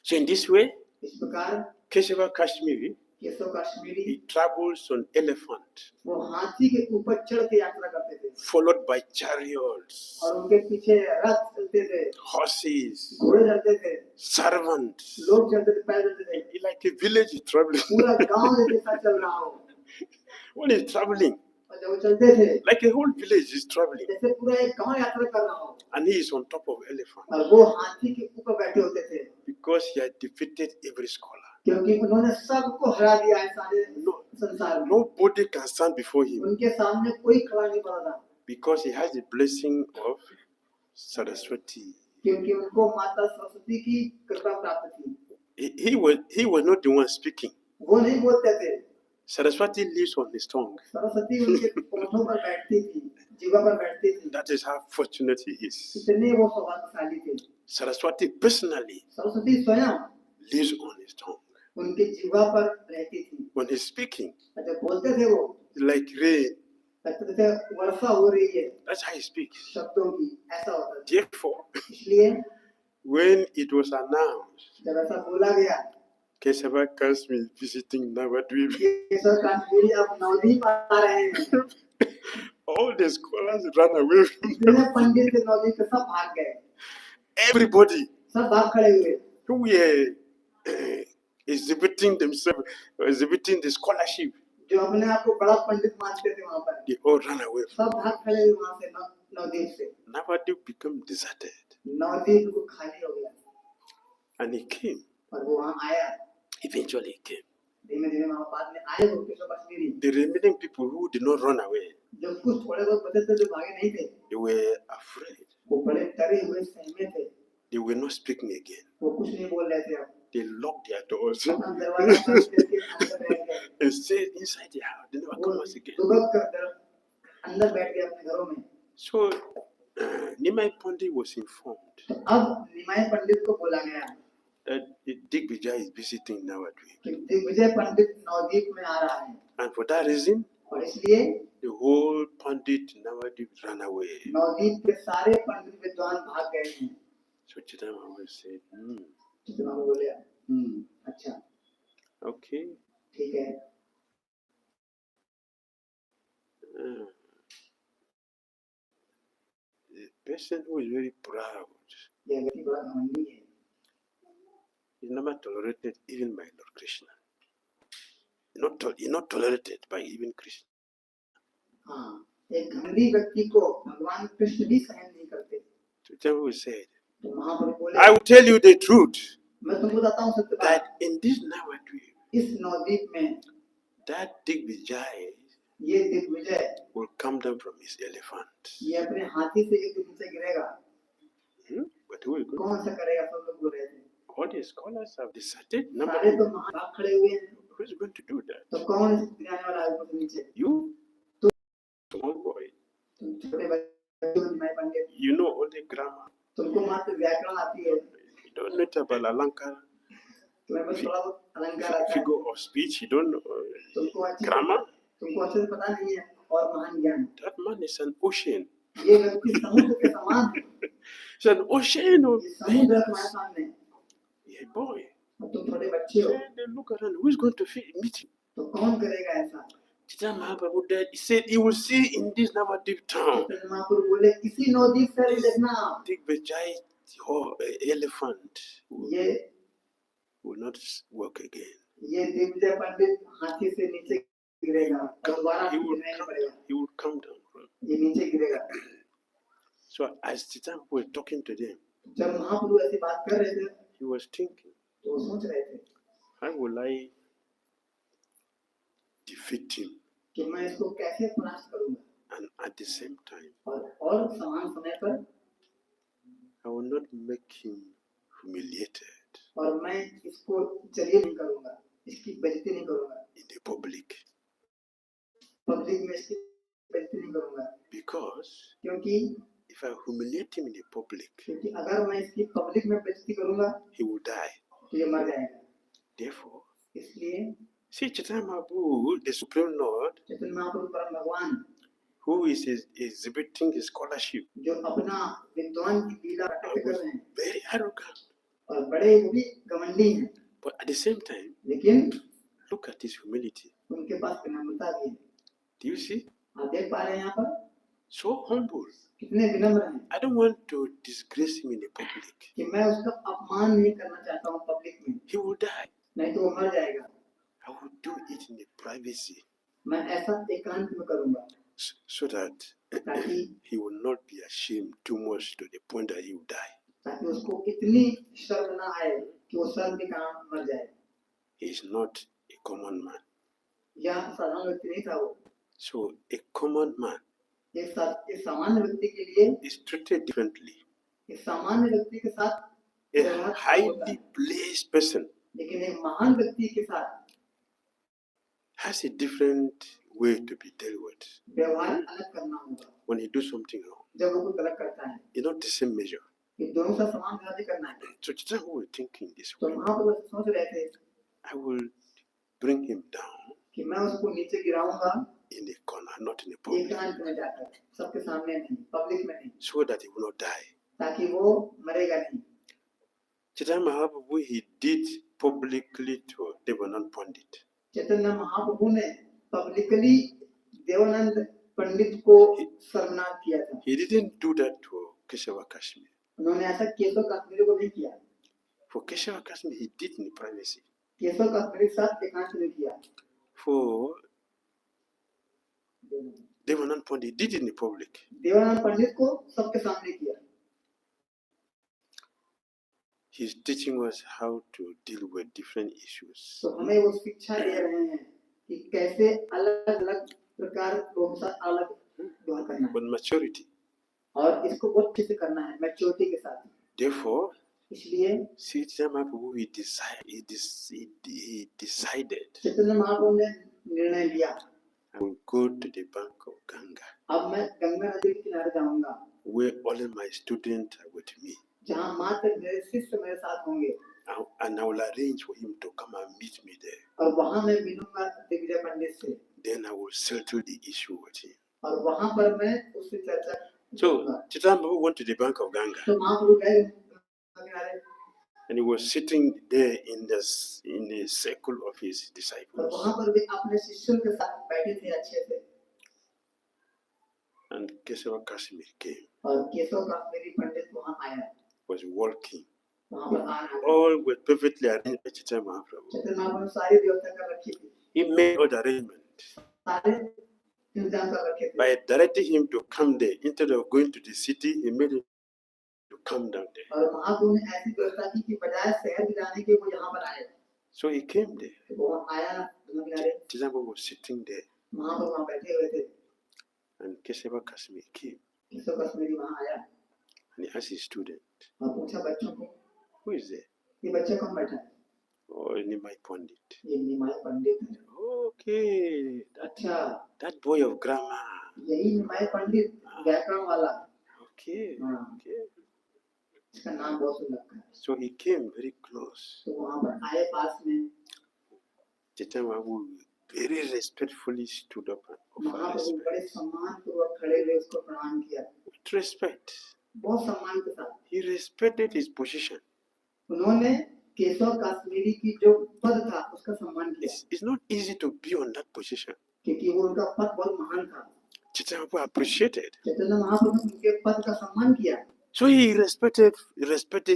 So in this way, इस प्रकार Keshava Kashmiri, Keshav Kashmiri he travels on elephant, वो हाथी के ऊपर चढ़ के यात्रा करते थे, followed by chariots, और उनके पीछे रथ चलते थे, horses, घोड़े चलते थे, servants. लोग चलते थे, पैदल चलते थे, Like a village is traveling. पूरा गांव जैसा चल रहा हो। When he's traveling, और जब वो चलते थे like a whole village is traveling, जैसे पूरा एक गांव यात्रा कर रहा हो, and he is on top of elephant और वो हाथी के ऊपर बैठे होते थे, because he had defeated every scholar. क्योंकि उन्होंने सबको हरा दिया है सारे संसार में। Nobody can stand before him उनके सामने कोई खड़ा नहीं पड़ा था, because he has the blessing of Saraswati. क्योंकि उनको माता सरस्वती की कृपा प्राप्त थी। He was not the one speaking. वो नहीं बोलते थे, Saraswati lives on his tongue. Saraswati उनके होठों पर बैठती थी, जीवा पर बैठती थी। That is how fortunate he is. इतने वो सौभाग्यशाली थे। Saraswati personally सरस्वती स्वयं lives on his tongue. उनके जीवा पर रहती थी। When he's speaking, जब बोलते थे वो like rain, लगता जैसे वर्षा हो रही है That's how he speaks. शब्दों की, ऐसा होता है। Therefore, इसलिए when it was announced, जब ऐसा बोला गया Kesava Kasmi visiting Navadvip, Keshav Kashmiri अब नवदीप आ रहे हैं, all the scholars ran away from जितने them. पंडित थे नवदीप के सब भाग गए, Everybody सब भाग खड़े हुए, who were exhibiting themselves, exhibiting the scholarship, जो अपने आप को बड़ा पंडित मानते थे वहां पर, they all ran away from सब भाग खड़े हुए वहां से नवदीप से। Navadvip became deserted. नवदीप को खाली हो गया And he came. और वो वहां आया, Eventually he came. धीमे धीमे वहां बाद में आए वो Keshav Kashmiri. The remaining people who did not run away, जो कुछ थोड़े बहुत बचे थे जो भागे नहीं थे, they were afraid. वो बड़े डरे हुए सहमे थे, They were not speaking again. वो कुछ नहीं बोल रहे थे अब, They locked their doors अपना दरवाजा बंद करके अंदर बैठ गए, and stayed inside the house. They never वो come out again. दुबक कर अंदर बैठ गए अपने घरों में। So Nimai Pandit was informed तो अब निमाई पंडित को बोला गया that Digvijay is visiting Navadvip. कि दिग्विजय पंडित नवदीप में आ रहा है, And for that reason, और इसलिए the whole Pandit Navadvip ran away. Navdeep के सारे पंडित विद्वान भाग गए हैं। So Chitama said, चित्तमा बोले अच्छा okay. ठीक है, The person who is very proud ये व्यक्ति बड़ा घमंडी है, is never tolerated even by Lord Krishna. He's not tolerated by even Krishna. हाँ, एक घमंडी व्यक्ति को भगवान कृष्ण भी सहन नहीं करते। So Chitama said, तो महाप्रभु बोले I will tell you the truth मैं तुमको बताता हूँ सत्य बात, that in this Navadvip, इस नवदीप में that Digvijay ये Digvijay will come down from his elephant. ये अपने हाथी से एक दिन से गिरेगा। But who is going? कौन सा करेगा, सब लोग बोल रहे थे, All the scholars have decided. सारे Number तो महाभाग खड़े हुए हैं, who is going to do that? तो कौन गिराने वाला है ऊपर से नीचे? You, small boy. तुम छोटे बच्चे हो निमाई पंडित, You know only grammar. तुमको मात्र व्याकरण आती है, You don't know about Alankara, तुम्हें बस थोड़ा बहुत अलंकार आता है, figure of speech. You don't know तुमको grammar. अच्छे से पता नहीं है, और महान ज्ञान। That man is an ocean. ये व्यक्ति समुद्र के समान है, It's an ocean of ये समुद्र है तुम्हारे सामने, yeah, boy. और तुम छोटे बच्चे हो, They look around. Who is going to meet him? तो कौन करेगा ऐसा? Chaitanya Mahaprabhu that he said he will see in this Navadvip town Chaitanya Mahaprabhu बोले किसी नवदीप से नहीं देखना, Digvijay, elephant ये will not walk again. ये दिग्विजय पंडित हाथी से नीचे गिरेगा, और दोबारा He will नहीं come, पड़ेगा, he will come down. ये नीचे गिरेगा। So as Chaitanya was talking to them, जब महाप्रभु ऐसी बात कर रहे थे he was thinking, तो वो सोच रहे थे how will I defeat him? कि मैं इसको कैसे परास्त करूंगा, And at the same time, और समान समय पर I will not make him humiliated और मैं इसको जलील नहीं करूंगा, इसकी बेइज्जती नहीं करूंगा, in the public. पब्लिक में इसकी बेइज्जती नहीं करूंगा, Because क्योंकि if I humiliate him in the public, अगर मैं इसकी पब्लिक में बेइज्जती करूंगा he will die. तो ये मर जाएगा। Therefore, इसलिए see Chaitanya Mahaprabhu, the Supreme Lord, Chaitanya Mahaprabhu परम भगवान who is exhibiting his scholarship, जो अपना विद्वान की लीला प्रकट कर was रहे हैं, very arrogant. और बड़े वो भी घमंडी हैं, But at the same time, लेकिन look at his humility. उनके पास विनम्रता भी है। Do you see? आप देख पा रहे हैं यहाँ पर So humble. कितने विनम्र हैं I don't want to disgrace him in the public. कि मैं उसका अपमान नहीं करना चाहता हूँ पब्लिक में, He will die. नहीं तो वो मर जाएगा। I will do it in the privacy मैं ऐसा एकांत में करूंगा so that ताकि he will not be ashamed too much to the point that he will die. ताकि उसको इतनी शर्म ना आए कि वो शर्म के कारण मर जाए। He is not a common man. यह साधारण व्यक्ति नहीं था वो, So a common man एक सामान्य व्यक्ति के लिए, is treated differently. एक सामान्य व्यक्ति के साथ A व्यवहार होता है, highly placed person लेकिन एक महान व्यक्ति के साथ has a different way to be dealt with. व्यवहार अलग करना होगा। When he do something wrong, जब वो कुछ गलत करता है, it's not the same measure. ये दोनों का समान व्यवहार नहीं करना है। So Chaitanya was thinking this तो way. महाप्रभु सोच रहे थे I will bring him down कि मैं उसको नीचे गिराऊंगा in a corner, not in a public, एकांत में जाकर, सबके सामने नहीं, पब्लिक में नहीं, so that he will not die. ताकि वो मरेगा नहीं. Chaitanya Mahaprabhu, he did publicly to Devanand Pandit. Chaitanya Mahaprabhu ने पब्लिकली देवानंद पंडित को शर्मनाक किया था. He didn't do that to Keshava Kashmir. उन्होंने ऐसा केशव कश्मीरी को नहीं किया. For Keshava Kashmir, he did in privacy. Keshav Kashmiri के साथ एकांत में किया. For Devanand Pandit, he did it in public. Devanand पंडित को सबके सामने किया. He's teaching us how to deal with different issues. तो हमें वो शिक्षा दे रहे हैं कि कैसे अलग-अलग प्रकार लोगों के साथ अलग व्यवहार करना है. With maturity. और इसको बहुत अच्छे से करना है, मैच्योरिटी के साथ. Therefore, इसलिए see, Chaitanya Mahaprabhu, he decided, Chaitanya Mahaprabhu ने निर्णय लिया, I will go to the bank of Ganga, अब मैं गंगा नदी के किनारे जाऊंगा, where all my students are with me, जहाँ मात्र मेरे शिष्य मेरे साथ होंगे, and I will arrange for him to come and meet me there. और वहाँ मैं मिलूंगा दिग्विजय पंडित से. Then I will settle the issue with him. और वहाँ पर मैं उससे चर्चा. So, Chaitanya Mahaprabhu went to the bank of Ganga, तो महाप्रभु गए किनारे, and he was sitting there in the circle of his और disciples. वहाँ पर भी अपने शिष्यों के साथ बैठे थे अच्छे से. And Keshava Kashmir came, और केशव कश्मीरी पंडित वहाँ आया, was walking. वहाँ पर आ रहा. All were perfectly arranged by Chaitanya Mahaprabhu. Chaitanya Mahaprabhu ने सारी व्यवस्था कर रखी थी, He made all the arrangements सारे इंतजाम कर रखे थे. by directing him to come there. Instead of going to the city, he made him to come down there. और महाप्रभु ने ऐसी व्यवस्था की कि बजाय शहर में जाने के वो यहाँ पर आए. So he came there. तो वो आया गंगा किनारे, Chaitanya Mahaprabhu was sitting there, महाप्रभु वहाँ बैठे हुए थे. and Keshava Kashmir came, Keshav Kashmiri वहाँ आया and he asked his student, और पूछा बच्चों को, who is there? ये बच्चा कौन बैठा है? Oh, Nimai Pandit. ये निमाई पंडित है. Okay, अच्छा, that boy of grammar. यही निमाई पंडित व्याकरण वाला. Okay, हाँ, okay. इसका नाम बहुत सुंदर है. So he came very close. तो वहाँ पर आए पास में, Chaitanya Mahaprabhu very respectfully stood up and offered Mahaprabhu respect. बड़े सम्मान पूर्वक खड़े हुए उसको प्रणाम किया, With respect. बहुत सम्मान के साथ. He respected his position. उन्होंने केशव कश्मीरी की जो पद था उसका सम्मान किया, It's not easy to be on that position. क्योंकि वो उनका पद बहुत महान था. Chaitanya Mahaprabhu appreciated. Chaitanya Mahaprabhu ने उनके पद का सम्मान किया, So he respected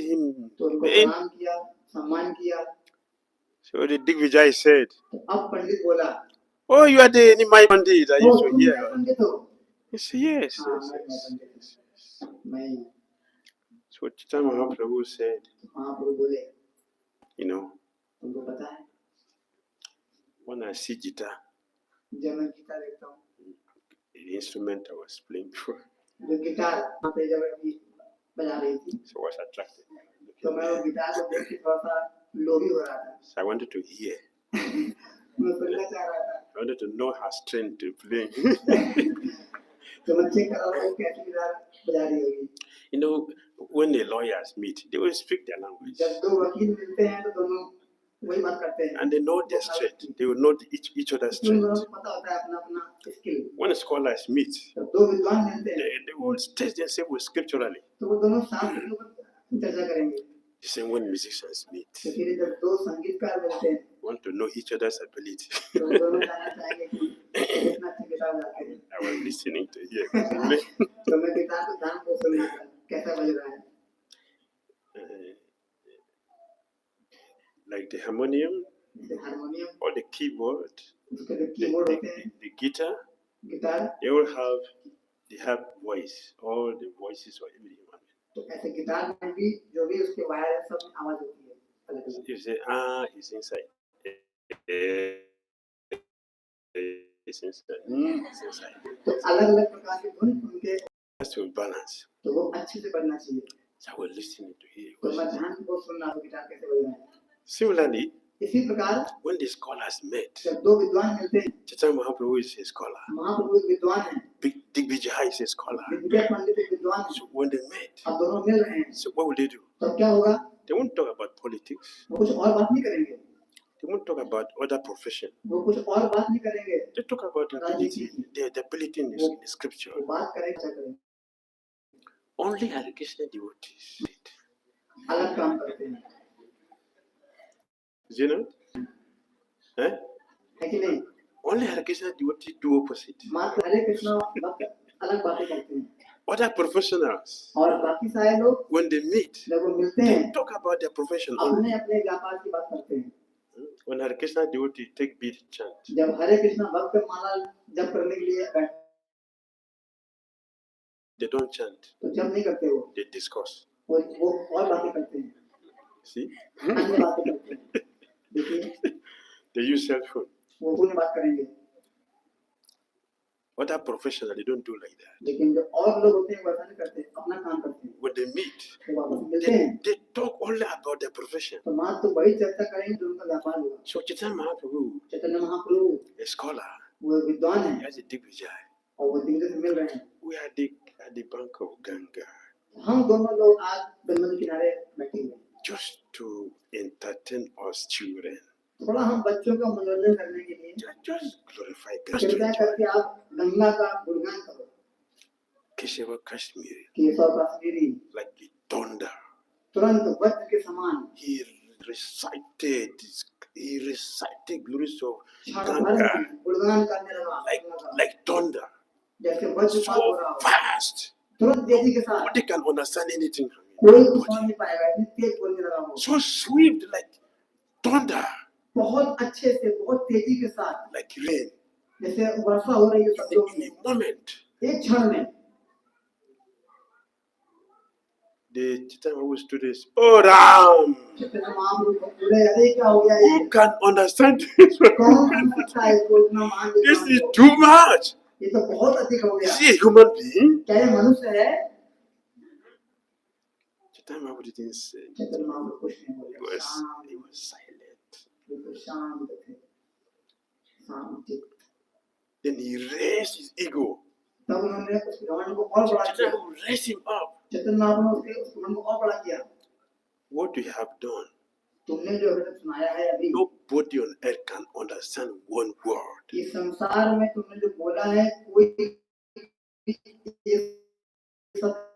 him. तो उनको प्रणाम किया, सम्मान किया. So the Digvijay said, तो अब पंडित बोला, oh, you are the Nimai Pandit. I "O, used to तुम hear. मैं पंडित हो?" He said, yes. हाँ, yes, मैं yes, पंडित yes, yes. हूँ. मैं. So Chaitanya Mahaprabhu said, महाप्रभु बोले, you know, तुमको पता है, when I see guitar, जब मैं गिटार देखता हूँ, the instrument I was playing before, जो गिटार वहाँ पे जब अभी बजा रही थी, so I was attracted. तो मैं वो गिटार को देख के थोड़ा सा लोभी हो रहा था. So I wanted to hear. मैं सुनना चाह रहा था. I wanted to know her strength to play. तो मैं चेक कर रहा था वो कैसी गिटार बजा रही होगी. You know, when the lawyers meet, they will speak their language. जब दो वकील मिलते हैं तो दोनों वही बात करते हैं. And they know their strength. They will know each other's दोनों strength. को पता होता है अपना अपना स्किल. When scholars meet, जब दो विद्वान मिलते हैं they will test themselves scripturally. तो वो दोनों शास्त्रों पर चर्चा करेंगे. The same when musicians meet, तो फिर जब दो संगीतकार मिलते हैं want to know each other's ability. तो वो दोनों जानना चाहेंगे कि कितना अच्छा गिटार बजाते हैं. I was listening to hear. तो मैं गिटार को ध्यान को सुन रहा था कैसा बज रहा है. Like the harmonium जैसे हारमोनियम, or the keyboard, उसके जो कीबोर्ड होते हैं, the guitar, guitar, they have voice, all the voices of every human being. तो ऐसे गिटार में भी जो भी उसके वायर है सब में आवाज होती है अलग अलग. You say, it's inside. It's inside. It's inside. तो अलग अलग प्रकार के धुन उनके, Has to balance. तो वो अच्छे से बनना चाहिए. So I was listening to hear. तो मैं ध्यान को सुन रहा हूँ गिटार कैसे बज रहा है. Similarly, इसी प्रकार when the scholars met, जब दो विद्वान मिलते हैं, Chaitanya Mahaprabhu is a scholar. महाप्रभु एक विद्वान है, Digvijay is a scholar. Digvijay पंडित एक विद्वान है. So when they met, अब दोनों मिल रहे हैं, so what will they do? तो क्या होगा? They won't talk about politics. वो कुछ और बात नहीं करेंगे. They won't talk about other profession. वो कुछ और बात नहीं करेंगे, They talk about the ability, the ability in the scripture. वो बात करेंगे, क्या करेंगे, Only Hare Krishna devotees. अलग काम करते हैं, You know? Eh? है कि नहीं? Only Hare Krishna devotees do opposite. मात्र हरे कृष्णा भक्त अलग बातें करते हैं, Other professionals, और बाकी सारे लोग when they meet, जब वो मिलते they हैं talk about their profession only. अपने अपने व्यापार की बात करते हैं. When Hare Krishna devotee take beat chant, जब हरे कृष्णा भक्त माला जप करने के लिए बैठते they don't chant, तो जप नहीं करते, वो they discuss. और बातें करते हैं, See? अन्य बातें करते हैं. देखिए They use cell phone. वो पुण्य बात करेंगे, Other professionals, they don't do like that. लेकिन जो और लोग होते हैं वैसा नहीं करते, अपना काम करते हैं. When they meet, तो वापस मिलते हैं they talk only about their profession. तो मात्र तो वही चर्चा करेंगे जो उनका व्यापार होगा. So Chaitanya Mahaprabhu, Chaitanya Mahaprabhu a scholar, वो विद्वान he है has a deep vijay. और वो दिग्गज से मिल रहे हैं. We are at the bank of Ganga हम दोनों लोग आज गंगा के किनारे बैठे हुए हैं, just to entertain us children. थोड़ा हम बच्चों का मनोरंजन करने के लिए Just glorify कृपया God. करके आप गंगा का गुणगान करो. Keshava Kashmiri, Keshav Kashmiri like the thunder, तुरंत वज्र के समान he recited glories of क्षण भर Ganga में गुणगान करने लगा, like thunder, जैसे वज्रपात हो रहा so हो, fast. तुरंत तेजी के साथ. Nobody can understand anything. कोई कुछ समझ नहीं पाएगा, इतनी तेज बोलने लगा वो. So swift like thunder, बहुत अच्छे से, बहुत तेजी के साथ, like rain. जैसे वर्षा हो रही है शब्दों In की, a moment, एक क्षण में. the Chaitanya Mahaprabhu students, oh Ram, Chaitanya Mahaprabhu बोले, अरे क्या हो गया ये? who can understand this? कौन समझ सकता है इसको, इतना महान This विद्वान is को? too much. ये तो बहुत अधिक हो Is गया. he a human being? क्या ये मनुष्य है? Chaitanya Mahaprabhu didn't say. Chaitanya Mahaprabhu कुछ नहीं He बोले, was silent. बिल्कुल शांत थे, शांत. Then he raised his ego. तब उन्होंने उस घमंड को और बड़ा Chaitanya किया. Mahaprabhu raised him up. Chaitanya Mahaprabhu ने उस घमंड को और बड़ा किया. What you have done, तुमने जो अभी तक सुनाया है, अभी nobody on earth can understand one word. इस संसार में तुमने जो बोला है, कोई ये सब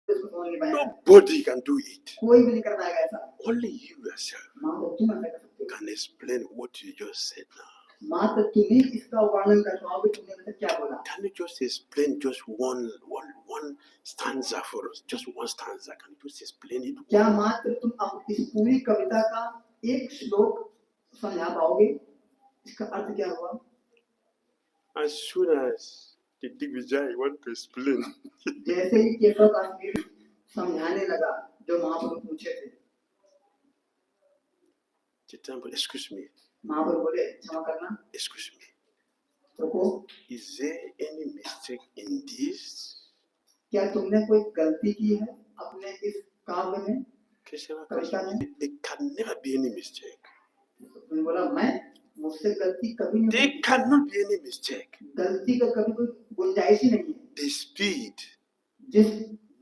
इसको समझ नहीं पाएगा. Nobody can do it. कोई भी नहीं कर पाएगा ऐसा. Only you yourself मात्र तुम ऐसा कर सकते हो. can explain what you just said now. मात्र तुम ही इसका वर्णन कर पाओगे तुमने अभी तक क्या बोला. Can you just explain just one stanza for us? Just one stanza. Can you just explain it? क्या मात्र तुम अब इस पूरी कविता का एक श्लोक समझा पाओगे, इसका अर्थ क्या हुआ? As soon as the Digvijay want to explain, जैसे ही केशव कश्मीरी समझाने लगा जो महाप्रभु पूछे थे, Chaitanya, excuse me, महाप्रभु बोले, क्षमा करना, excuse me. रुको, Is there any mistake in this? क्या तुमने कोई गलती की है अपने इस काव्य में, Kesava कविता में? There can never be any mistake. तुमने बोला, मैं मुझसे गलती कभी नहीं There हुई. cannot be any mistake. गलती का कभी कोई गुंजाइश ही नहीं है. The speed, जिस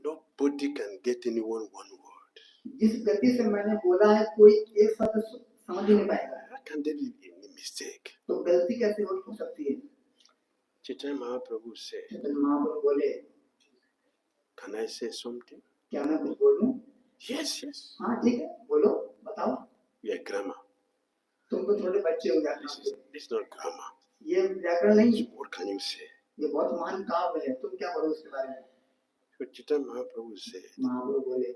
nobody can get anyone one word. जिस गति से मैंने बोला है, कोई एक शब्द समझ ही नहीं पाएगा. How can there be any mistake? तो गलती कैसे हो सकती है? Chaitanya Mahaprabhu said, Chaitanya Mahaprabhu बोले, can I say something? क्या मैं कुछ बोलूं? Yes, yes. हाँ ठीक है, बोलो, बताओ. We are grammar. तुम तो छोटे बच्चे हो जाते This is not grammar. ये व्याकरण नहीं है, What can you say? ये बहुत महान काव्य है. तुम क्या बोलो उसके बारे में? So Chaitanya Mahaprabhu said, महाप्रभु बोले,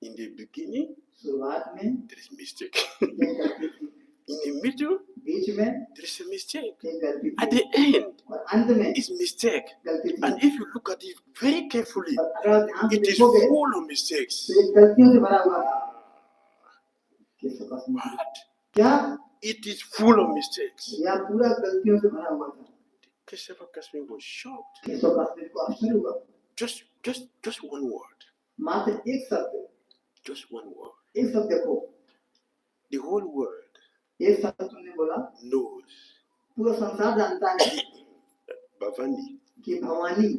in the beginning, शुरुआत में there is mistake. एक गलती थी, In the middle, बीच में there is a mistake. एक गलती At थी, the end, और अंत में it's mistake. गलती थी. And if you look at it very carefully, और अगर आप ध्यान से it is देखोगे full of mistakes. तो ये गलतियों से भरा हुआ था. केशव कश्मीरी, What? क्या It is full of mistakes. यह पूरा गलतियों से भरा हुआ था. Kesava Kashmir was shocked. Keshav Kashmiri को आश्चर्य हुआ. Just one word. मात्र एक शब्द, Just one word. एक शब्द देखो, The whole world एक शब्द तुमने बोला, knows पूरा संसार जानता है Bhavani कि भवानी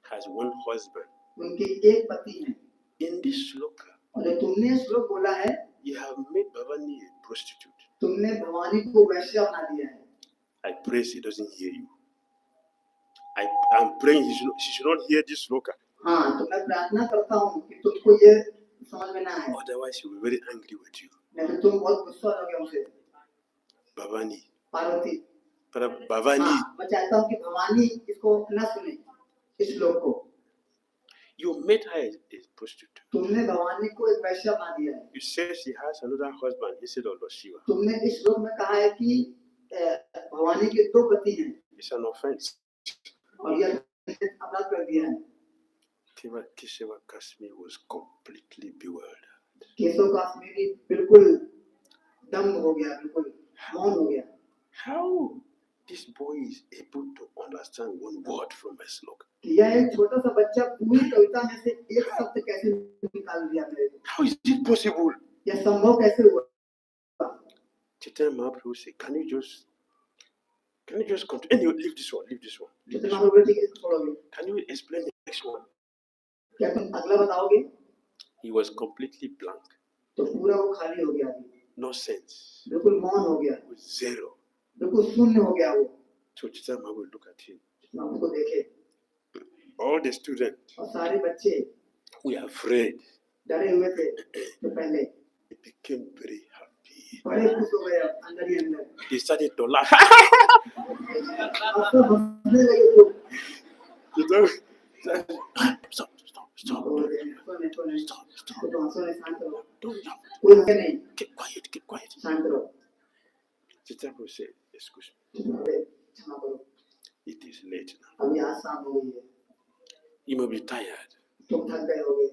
has one husband. उनके एक पति हैं. In this sloka, और जो तुमने श्लोक बोला है, you have made Bhavani a prostitute. तुमने भवानी को वैश्य बना दिया है। I pray she doesn't hear you. I'm praying she should not hear this sloka. हाँ, तो मैं प्रार्थना करता हूँ कि तुमको ये समझ में ना आए, Otherwise, she will be very angry with you. नहीं तो तुम बहुत गुस्सा हो जाओगे मुझसे। Bhavani. पार्वती, But Bhavani, हाँ, मैं चाहता हूँ कि भवानी इसको न सुने, इस श्लोक को। you made her a prostitute. तुमने भवानी को एक वैश्य बना दिया है। You say she has another husband instead of Lord Shiva. तुमने इस श्लोक में कहा है कि भवानी के दो पति हैं, It's an offense. और यह अपराध कर दिया है। Keshava Kashmir was completely bewildered. Keshav Kashmiri बिल्कुल दंग हो गया, बिल्कुल मौन हो गया। How this boy is able to understand one word from a sloka? यह एक छोटा सा बच्चा पूरी कविता में से एक शब्द कैसे निकाल दिया मेरे को? How is it possible? यह संभव कैसे हुआ? Chaitanya Mahaprabhu said, can you just continue? Anyway, leave this one. जितना हो गया ठीक है, छोड़ोगे? Can you explain the next one? क्या तुम अगला बताओगे? He was completely blank. तो पूरा वो खाली हो गया, No sense. बिल्कुल मौन हो गया, With zero. बिल्कुल शून्य हो गया वो। So Chaitanya Mahaprabhu look at him. उसको देखे, All the students, और सारे बच्चे we are afraid. डरे हुए थे तो पहले He became very happy. बड़े खुश हो गए अंदर ही अंदर। He started to laugh. अब तो हंसने लगे तो Stop. तो हंसो नहीं, शांत रहो, Don't laugh. कोई हंसे नहीं, Keep quiet. शांत रहो, Chaitanya Mahaprabhu said, excuse me, क्षमा करो, it is late now. अभी आज शाम हो गई है, You may be tired. तुम थक गए होगे,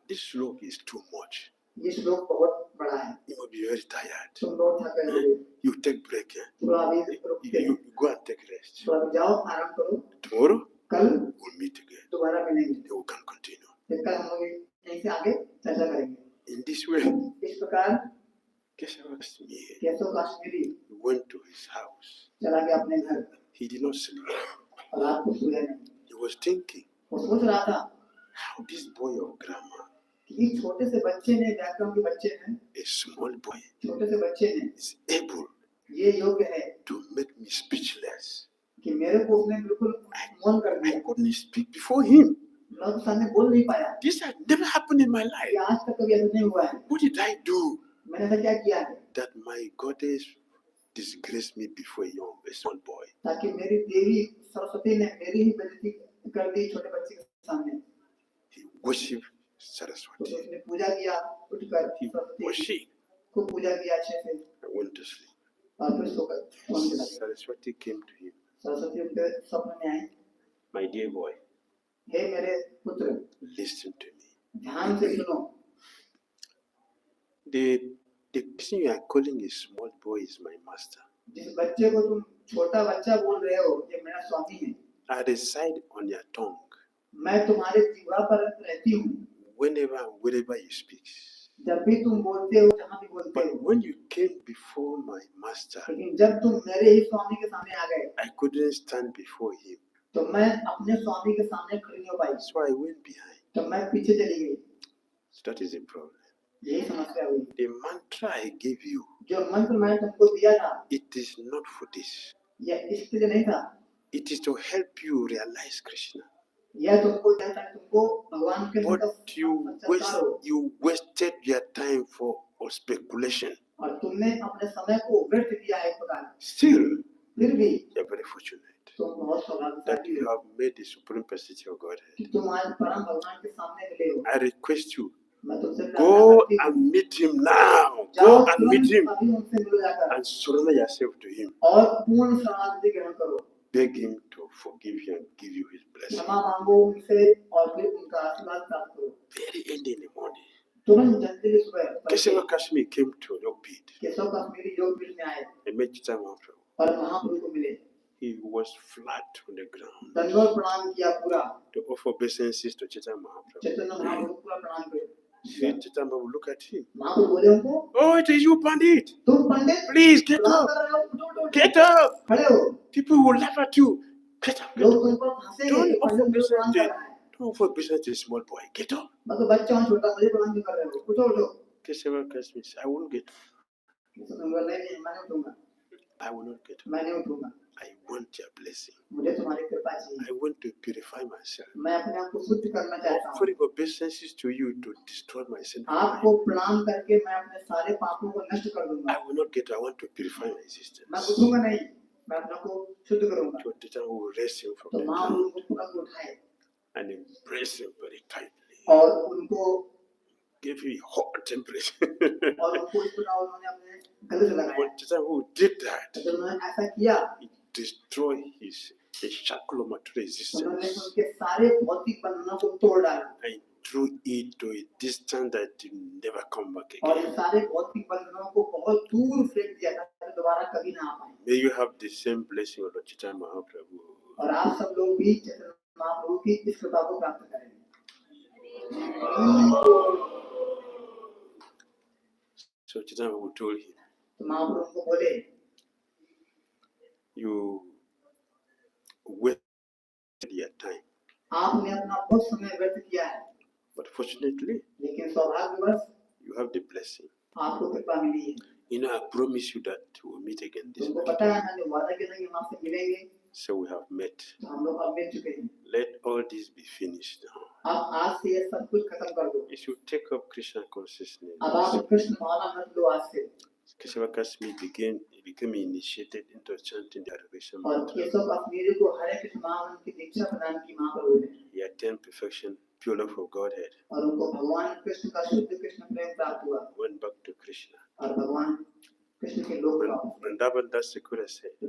This sloka is too much. ये श्लोक बहुत बड़ा है, You may be very tired. तुम बहुत थक गए होगे, You take break. थोड़ा अभी You रुकते हैं, go and take rest. थोड़ा जाओ आराम करो, Tomorrow कल we'll meet again. दोबारा मिलेंगे, Then we can continue. फिर कल हम लोग यहीं से आगे चर्चा करेंगे। In this way, इस प्रकार Keshava Kashmir Keshav Kashmiri went to his house. चला गया अपने घर, He did not sleep. और रात को सोया नहीं। He was thinking, वो सोच रहा था how this boy of grammar, कि इस छोटे से बच्चे ने, व्याकरण के बच्चे हैं, a small boy, छोटे से बच्चे ने is able ये योग्य है to make me speechless. कि मेरे को उसने बिल्कुल मौन कर दिया, I couldn't speak before him. मैं उसके सामने बोल नहीं पाया। This had never happened in my ये life. आज तक कभी ऐसा नहीं हुआ है। What did I do? मैंने ऐसा क्या किया है That my goddess disgraced me before a small boy. ताकि मेरी देवी सरस्वती ने मेरी ही बेइज्जती कर दी छोटे बच्चे के सामने। He worshipped तो Saraswati. उसने पूजा किया, उठकर He सरस्वती worshipped. को पूजा किया अच्छे से, I went to sleep. और फिर सोकर सोने लगा। Saraswati came to him. Saraswati उनके स्वप्न में आई, My dear boy, हे मेरे पुत्र, listen to me. ध्यान से सुनो, The person you are calling a small boy is my master. जिस बच्चे को तुम छोटा बच्चा बोल रहे हो, ये मेरा स्वामी है। I reside on your tongue मैं तुम्हारे जीवा पर रहती हूँ, whenever and wherever you speak. जब भी तुम बोलते हो, जहाँ भी बोलते But हो। when you came before my master, लेकिन जब तुम मेरे ही स्वामी के सामने आ गए, I couldn't stand before him. तो मैं अपने स्वामी के सामने खड़ी नहीं हो पाई, So I went behind. तो मैं पीछे चली गई। So that is the problem. यही समस्या हुई। The mantra I gave you, जो मंत्र मैंने तुमको दिया था, it is not for this. यह इसके लिए नहीं था, It is to help you realize Krishna. यह तुमको दिया था, तुमको भगवान के But you wasted your time for speculation. और तुमने अपने समय को व्यर्थ किया है एक प्रकार। Still, फिर भी you are very fortunate तुम बहुत that सौभाग्यशाली you हो have made the supreme personality of Godhead. कि तुम आज परम भगवान के सामने मिले हो। I request you, मैं तुमसे प्रार्थना go करती हूँ, and meet him now. जाओ Go and meet तुरंत him अभी उनसे मिलो जाकर, and surrender yourself to him. और पूर्ण शरणागति ग्रहण करो, Beg him to forgive you and give you his blessing. क्षमा मांगो उनसे, और फिर उनका आशीर्वाद प्राप्त करो। Very early in the morning, तुरंत जल्दी सुबह Keshava Kashmir came to your pit Keshav Kashmiri योग पीठ में आए and met Chaitanya Mahaprabhu. और महाप्रभु को मिले, He was flat on the ground दंडवत प्रणाम किया पूरा, to offer obeisances to Chaitanya Mahaprabhu. Chaitanya Mahaprabhu पूरा प्रणाम किया। Said Chaitanya Mahaprabhu, look at him. महाप्रभु बोले उनको, Oh, it is you, Pandit. तुम पंडित Please get प्रणाम up. कर रहे हो, उठो, उठो, उठो। Get up. खड़े हो, People will laugh at you. Get up. Get लोग up. तुम पर हंसेंगे Don't कि offer पंडित मुझे प्रणाम कर obeisances. रहा है। Don't offer obeisances to a small boy. Get up. मैं तो बच्चा हूँ छोटा, मुझे प्रणाम क्यों कर रहे हो, उठो उठो। Keshava Kashmir said, I won't get up. तो तुम बोल नहीं मैं नहीं उठूंगा, I will not get up. मैं नहीं उठूंगा, I want your blessing. मुझे तुम्हारी कृपा चाहिए, I want to purify myself. मैं अपने आप को शुद्ध करना चाहता हूँ। Offering obeisances to you to destroy my sin. आपको प्रणाम करके मैं अपने सारे पापों को नष्ट कर दूंगा। I will not get up. I want to purify my existence. मैं उठूंगा नहीं, मैं अपने को शुद्ध करूंगा। So the time will raise him from तो the माँ ground उनको तुरंत उठाए and embrace him very tightly. और उनको Give him hot temperature. और उनको इस प्रकार उन्होंने अपने गले से लगाया। But the time who did that, जब उन्होंने ऐसा किया, he destroyed his shackle of material उन्होंने existence उनके सारे भौतिक बंधनों को तोड़ डाला and threw it to a distance that will never come back और इन again. सारे भौतिक बंधनों को बहुत दूर फेंक दिया ताकि दोबारा कभी ना आ पाए। May you have the same blessing of Lord Chaitanya Mahaprabhu. और आप सब लोग भी चैतन्य महाप्रभु की इस कृपा को प्राप्त करें। So Chaitanya Mahaprabhu told him, तो महाप्रभु को बोले, you wasted your time. आपने अपना बहुत समय व्यर्थ किया है, But fortunately, लेकिन सौभाग्यवश you have the blessing. आपको कृपा मिली है। You know, I promise you that we'll meet again this तुमको week. पता है मैंने वादा किया था कि हम आपसे मिलेंगे, So we have met. तो हम लोग अब मिल चुके हैं। Let all this be finished now. अब आज से ये सब कुछ खत्म कर दो। You should take up Krishna consciousness. अब आप कृष्ण भावना मत लो आज से। Kesava Kasmi became initiated into chanting the adoration और mantra. केशव कश्मीरी को हरे कृष्ण महामंत्र की दीक्षा प्रदान की महाप्रभु ने He attained perfection, pure love of Godhead. और उनको भगवान कृष्ण का शुद्ध कृष्ण प्रेम प्राप्त हुआ Went back to Krishna. और भगवान कृष्ण के लोक वापस। Vrindavan Das Thakura said, तो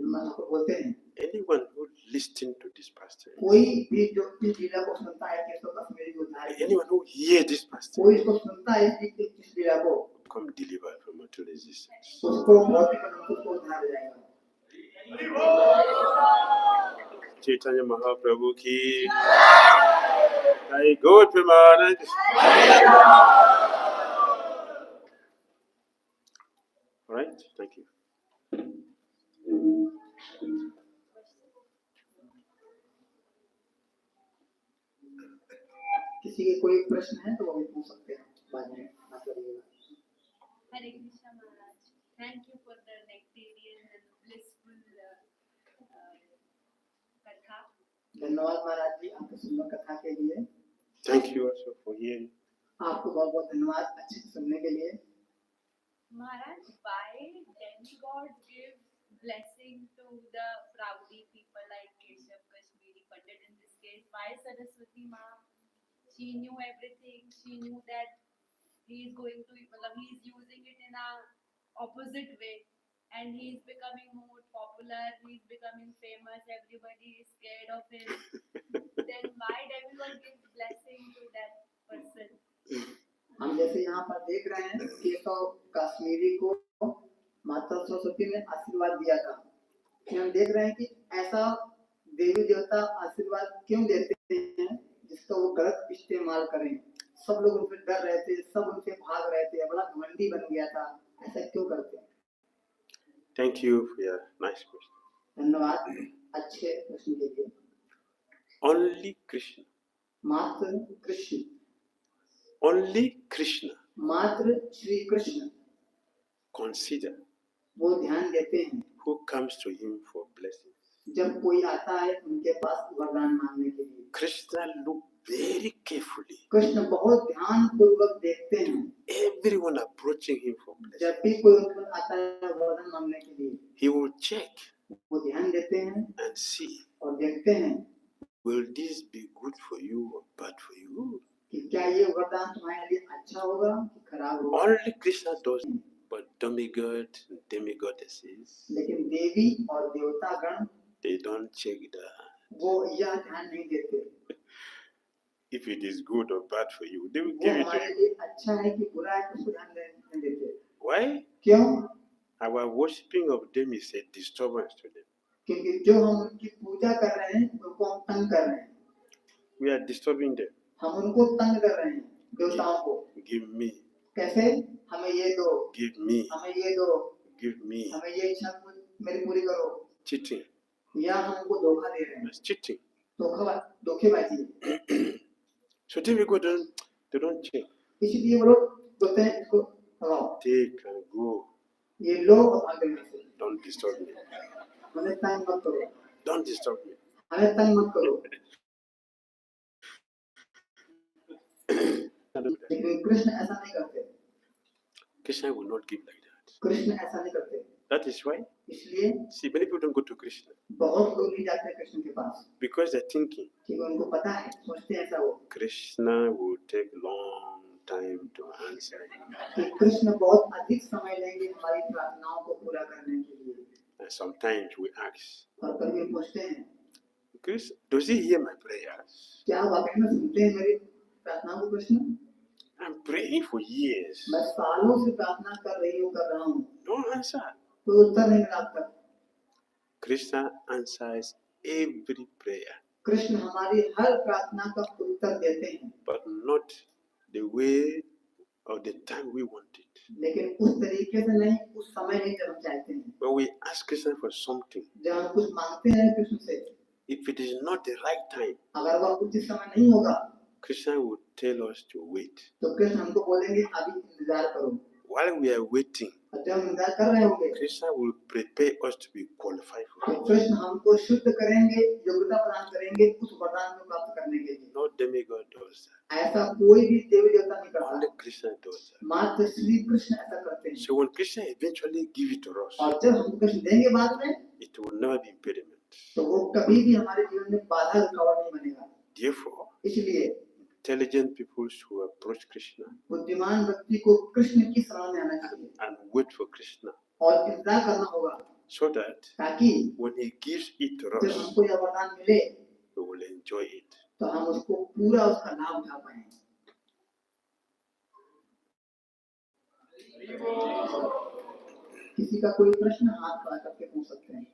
बोलते हैं anyone who listened to this pastor, कोई भी जो इस लीला को सुनता है केशव कश्मीरी को उद्धार के लिए, anyone who hears this pastor, कोई इसको सुनता है इस लीला को, become delivered from material existence. उसको भौतिक बंधन को उद्धार हो जाएगा। Chaitanya Mahaprabhu ki Jai Gaur Premanand. All right, thank you. किसी के कोई प्रश्न है तो वो भी पूछ सकते हैं बाद में बात करिएगा। Hare Krishna Maharaj. Thank you for the nectarian and blissful Katha. धन्यवाद महाराज जी आपकी सुंदर कथा के लिए। Thank you also for hearing. आपको बहुत बहुत धन्यवाद अच्छे से सुनने के लिए। Maharaj, why demigods give blessing to the Pravdi people like Keshav Kashmiri Pandit in this case? Why Saraswati Ma? She knew everything. She knew that he is going to, he is using it in a opposite way, and he is becoming more popular. He is becoming famous. Everybody is scared of him. Then why demigod gives blessing to that person? हम जैसे यहाँ पर देख रहे हैं केशव कश्मीरी को माता सरस्वती ने आशीर्वाद दिया था, हम देख रहे हैं कि ऐसा देवी देवता आशीर्वाद क्यों देते हैं जिसका वो गलत इस्तेमाल करें। सब लोग उनसे डर रहे थे, सब उनसे भाग रहे थे, बड़ा घमंडी बन गया था, ऐसा क्यों करते हैं? Thank you for your nice question. धन्यवाद अच्छे प्रश्न के लिए। Only Krishna. मात्र कृष्ण, Only Krishna मात्र श्री कृष्ण consider वो ध्यान देते हैं who comes to him for blessing. जब कोई आता है उनके पास वरदान मांगने के लिए। Krishna look very carefully. Krishna बहुत ध्यान पूर्वक देखते हैं Everyone approaching him for blessing. जब भी कोई उनको आता है वरदान मांगने के लिए, He will check वो ध्यान देते हैं and see, और देखते हैं will this be good for you or bad for you? कि क्या ये वरदान तुम्हारे लिए अच्छा होगा कि खराब होगा। Only Krishna does, but demigods and demigoddesses, लेकिन देवी और देवता गण they don't check that. वो यह ध्यान नहीं देते, If it is good or bad for you, they will वो give it to हमारे you. लिए अच्छा है कि बुरा है उसको ध्यान नहीं देते। Why? क्यों? Our worshipping of them is a disturbance to them. क्योंकि जो हम उनकी पूजा कर रहे हैं उनको हम तंग कर रहे हैं, We are disturbing them. हम उनको तंग कर रहे हैं देवताओं को। Give me, कैसे? हमें ये दो, give me, हमें ये दो, give me. हमें ये इच्छा मेरी पूरी करो, Cheating. या हम उनको धोखा दे रहे हैं। That's cheating. धोखेबाजी। So demigods they don't check. इसलिए वो लोग बोलते हैं इसको भगाओ, Take and go. ये लो और भाग यहाँ से। Don't disturb me. हमें तंग मत करो, Don't disturb me. हमें तंग मत करो। लेकिन कृष्ण ऐसा नहीं करते, Krishna will not give like that. Krishna ऐसा नहीं करते। That is why, इसलिए see, many people don't go to Krishna बहुत लोग नहीं जाते कृष्ण के पास, because they're thinking क्योंकि उनको पता है, सोचते हैं ऐसा वो Krishna will take long time to answer you. कि कृष्ण बहुत अधिक समय लेंगे हमारी प्रार्थनाओं को पूरा करने के लिए। And sometimes we ask, और कभी हम पूछते हैं, Krishna, does he hear my prayers? क्या वाकई में सुनते हैं मेरी प्रार्थनाओं को Krishna? I'm praying for years. मैं सालों से प्रार्थना कर रहा हूँ, No answer. कोई उत्तर नहीं मिला अब तक। Krishna answers every prayer, Krishna हमारी हर प्रार्थना का उत्तर देते हैं, but not the way or the time we want it. लेकिन उस तरीके से नहीं, उस समय नहीं जब हम चाहते हैं। When we ask Krishna for something, जब हम कुछ मांगते हैं कृष्ण से, if it is not the right time, अगर वह उचित समय नहीं होगा, Krishna will tell us to wait. तो कृष्ण हमको बोलेंगे अभी इंतजार करो। While we are waiting, और जब हम इंतजार कर रहे होंगे, Krishna will prepare us to be qualified for तो it. कृष्ण हमको शुद्ध करेंगे, योग्यता प्रदान करेंगे उस वरदान को प्राप्त करने के लिए। No demigod does that. ऐसा कोई भी देवी देवता नहीं Only करता, Krishna does that. मात्र श्री कृष्ण ऐसा करते हैं। So when Krishna eventually give it to us, और जब हम कृष्ण देंगे बाद में, it will never be impediment. तो वो कभी भी हमारे जीवन में बाधा रुकावट नहीं बनेगा। Therefore, इसलिए intelligent people should approach Krishna बुद्धिमान व्यक्ति को कृष्ण की शरण में आना चाहिए and wait for Krishna, और इंतजार करना होगा, so that ताकि when he gives it to जब us, हमको यह वरदान मिले, we will enjoy it. तो हम उसको पूरा उसका लाभ उठा पाए। किसी का कोई प्रश्न हाथ खड़ा करके पूछ सकते हैं।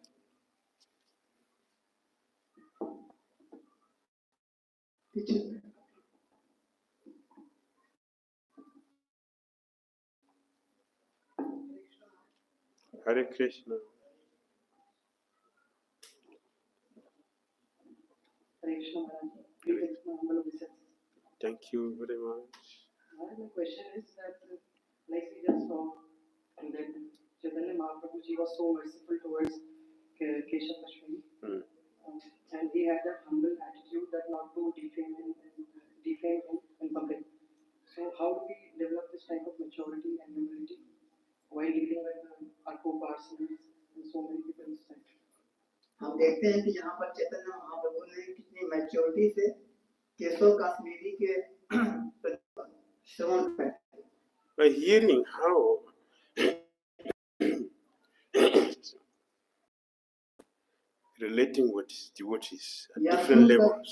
Hare Krishna. Krishna Maharaj, greetings, my humble obeisances. Thank you very much. Maharaj, my question is that, like we just saw, that Chaitanya Mahaprabhu ji was so merciful towards Keshav Kashmiri, and he had that humble attitude that not to defame him in public. So, how do we develop this type of maturity and humility while dealing with our co-parsons and so many people in society? हम देखते हैं कि यहाँ पर चैतन्य महाप्रभु ने कितनी maturity से केशव कश्मीरी के श्रवण किया। By hearing how relating with devotees at या different सुनकर levels,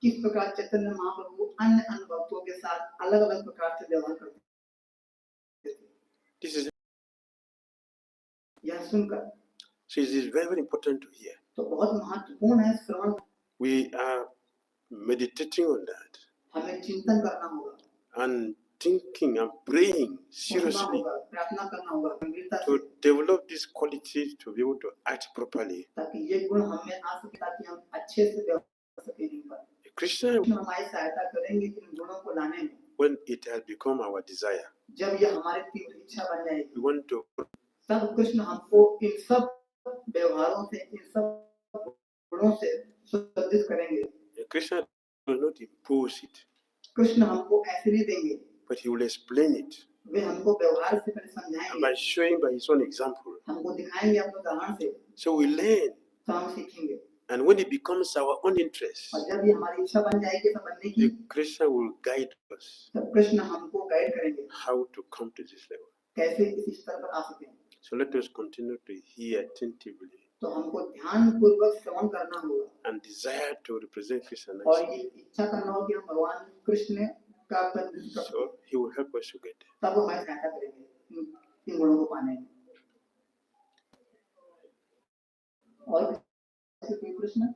किस प्रकार चैतन्य महाप्रभु अन्य भक्तों के साथ अलग अलग प्रकार से व्यवहार करते थे, this is यह सुनकर so it is very, very important to hear. तो बहुत महत्वपूर्ण है श्रवण। We are meditating on that हमें चिंतन करना होगा and thinking and praying सोचना seriously होगा, प्रार्थना करना होगा गंभीरता से, to develop these qualities to be able to act properly. ताकि ये गुण हमें आ सके, ताकि हम अच्छे से व्यवहार कर सकें इन पर। Krishna, हमारी सहायता करेंगे इन गुणों को लाने में। when it has become our desire, जब ये हमारी तीव्र इच्छा बन जाएगी, we want to तब कृष्ण हमको इन सब व्यवहारों से, इन सब गुणों से सुसज्जित करेंगे। Krishna will not impose it, Krishna हमको ऐसे नहीं देंगे, but he will explain it. वे हमको व्यवहार से पहले And समझाएंगे, by showing by his own example. हमको दिखाएंगे अपने उदाहरण से, So we learn. तो हम सीखेंगे। And when it becomes our own interest, और जब ये हमारी इच्छा बन जाएगी सब बनने की, Krishna will guide us तब कृष्ण हमको गाइड करेंगे how to come to this level. कैसे इस स्तर पर आ सकें। So let us continue to hear attentively तो हमको ध्यान पूर्वक श्रवण करना होगा and desire to represent Krishna और nicely. ये इच्छा करना होगा कि हम भगवान कृष्ण का प्रतिनिधित्व करें। So he will help us to get there. तब वो हमारी सहायता करेंगे इन गुणों को पाने में। और किसी कोई प्रश्न?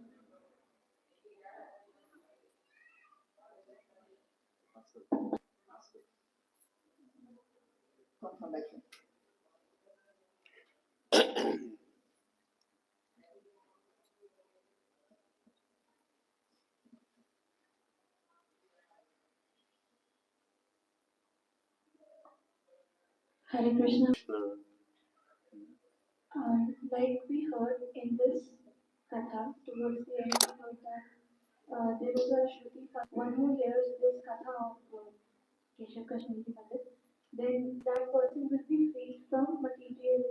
कौन सा lecture? Hare Krishna. Krishna. Like we heard in this Katha, towards the end, we heard that there is a Shruti, one who hears this Katha of Keshav Kashmiri Pandit, then that person will be freed from material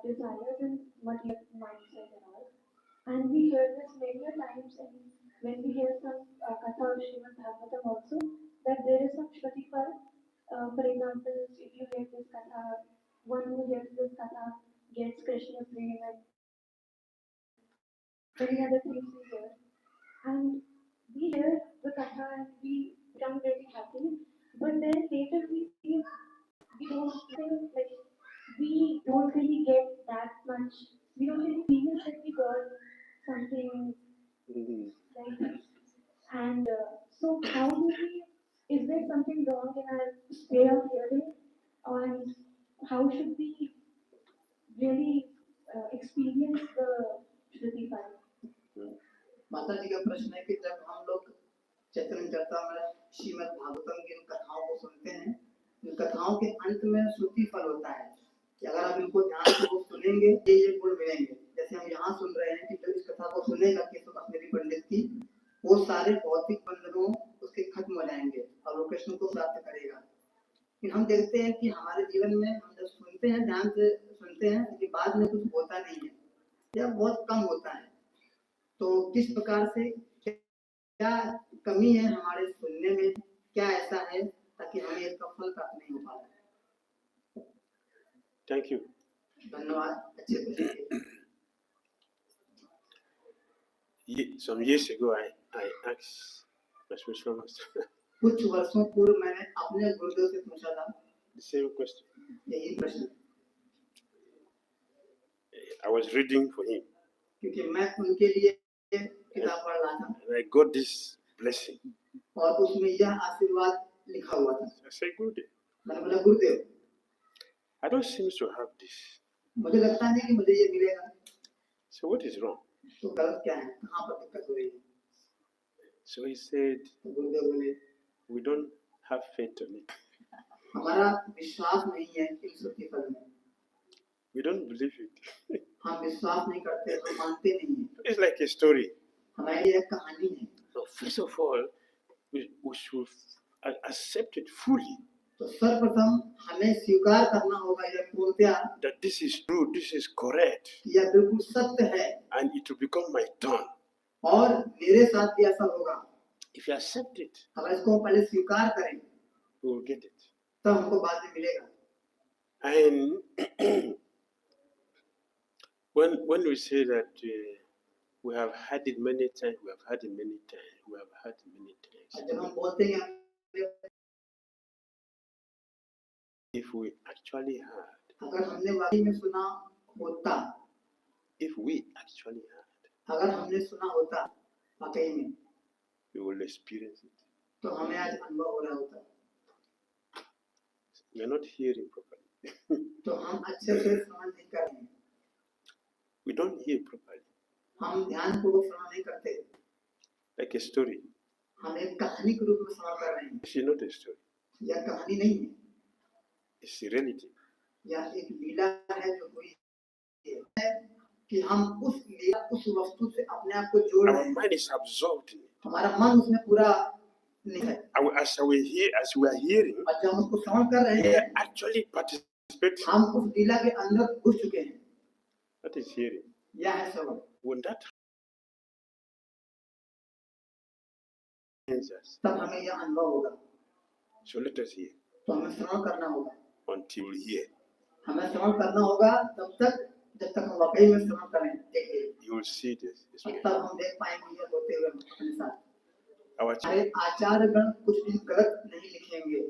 desires and material mindset and all. And we hear this many a times, and when we hear some Katha of Srimad Bhagavatam also, that there is some Shruti Fal. For example, if you hear this Katha, one who hears this Katha gets Krishna Prem and many other things we hear. And we hear the Katha and we become very happy, but then later we feel we don't feel like we don't really get that much. We don't really feel that we got something like this. And so, how do we? Is there something wrong in our way of hearing, and how should we really experience the Shruti File? माता जी का प्रश्न है कि जब हम लोग चैतन्य चरितामृत श्रीमद् भागवतम की इन कथाओं को सुनते हैं, इन कथाओं के अंत में श्रुति फल होता है कि अगर आप इनको ध्यान से वो सुनेंगे ये गुण मिलेंगे। जैसे हम यहाँ सुन रहे हैं कि जो इस कथा को सुनेगा केशव कश्मीरी पंडित की, वो सारे भौतिक बंधनों उसके खत्म हो जाएंगे और वो कृष्ण को प्राप्त करेगा। लेकिन हम देखते हैं कि हमारे जीवन में हम जब सुनते हैं, ध्यान से सुनते हैं, कि बाद में कुछ होता नहीं है या बहुत कम होता है। तो किस प्रकार से क्या कमी है हमारे सुनने में, क्या ऐसा है ताकि हमें इसका फल प्राप्त नहीं हो पा रहा है? Thank you. धन्यवाद, अच्छे प्रश्न। Some years ago, I asked my spiritual master कुछ वर्षों पूर्व मैंने अपने गुरुदेव से पूछा था the same question. यही प्रश्न, I was reading for him. क्योंकि मैं उनके लिए किताब पढ़ रहा था And I got this blessing. और उसमें यह आशीर्वाद लिखा हुआ था। I said, Gurudev, मैंने बोला गुरुदेव, I don't seem to have this. मुझे लगता नहीं कि मुझे ये मिलेगा। So what is wrong? तो गलत क्या है, कहाँ पर दिक्कत हो रही है? So he said, तो गुरुदेव बोले, we don't have faith on it. हमारा विश्वास नहीं है इन श्रुति फल में, We don't believe it. हम विश्वास नहीं करते, हम मानते नहीं हैं। It's like a story. हमारे लिए एक कहानी है। So first of all, we should accept it fully. तो सर्वप्रथम हमें स्वीकार करना होगा यह पूर्णतया That this is true, this is correct, यह बिल्कुल सत्य है and it will become my turn. और मेरे साथ भी ऐसा होगा। If you accept it, अगर इसको पहले स्वीकार करें you will get it. तब हमको बाद में मिलेगा। And when we say that we have had it many times, we have had it many times, we have had it many times. जब हम बोलते हैं If we actually had, अगर हमने वाकई में सुना होता, if we actually had, अगर हमने सुना होता वाकई में, we will experience it. तो हमें आज अनुभव हो रहा होता। We are not hearing properly. तो हम अच्छे से समझ नहीं कर रहे हैं, We don't hear properly. हम ध्यान पूर्वक श्रवण नहीं करते, Like a story. हम एक कहानी के रूप में श्रवण कर रहे हैं। It's not a story. यह कहानी नहीं है, It's a reality. यह एक लीला है जो हुई है कि हम उस लीला, उस वस्तु से अपने आप को जोड़ रहे Our हैं। mind is absorbed in it. हमारा मन उसमें पूरा नहीं है, As we are hearing, और जब हम उसको श्रवण कर रहे we हैं, are actually participating. हम उस लीला के अंदर घुस चुके हैं। That is hearing. यह है श्रवण। When that happens, तब हमें यह अनुभव होगा। so let us hear तो हमें श्रवण करना होगा, until we hear. हमें श्रवण करना होगा तब तक जब तक हम वाकई में श्रवण करें। You will see this. तब हम देख पाएंगे यह होते हुए अपने साथ। Our हमारे आचार्यगण कुछ भी गलत नहीं लिखेंगे,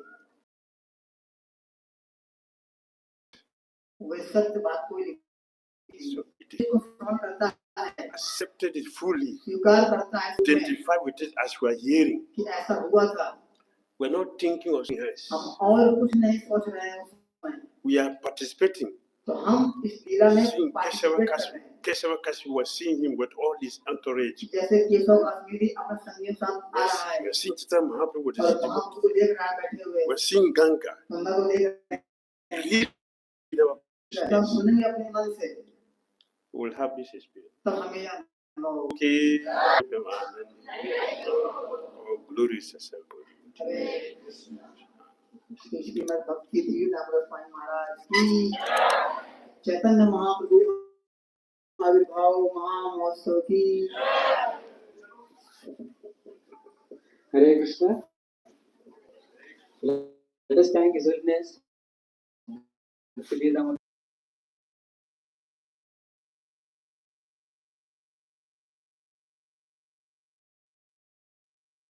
वे सत्य बात को ही so it is लिखेंगे। श्रवण करता है, accepted it fully, स्वीकार करता है identify with it as we are hearing. कि ऐसा हुआ था। We're not thinking of something else. हम और कुछ नहीं सोच रहे हैं उसमें, We are participating. तो हम इस लीला में Seeing पार्टिसिपेट कर रहे हैं। Kesava Kashmiri was seeing him with all his entourage. जैसे केशव कश्मीरी अपने संगियों के साथ आ रहा है We're seeing Chaitanya Mahaprabhu with his और devotees. महाप्रभु को देख रहा है बैठे हुए, We're seeing Ganga. गंगा को देख रहे हैं। He जब हम सुनेंगे अपने मन से we will have this experience. तब हमें यह अनुभव होगा। Okay. Oh, glory is assembled. हरे कृष्ण। श्री श्रीमद् भक्ति धीर दामोदर स्वामी महाराज की, चैतन्य महाप्रभु आविर्भाव महामहोत्सव की। Hare Krishna. Let us thank His Holiness, Bhakti Damodara.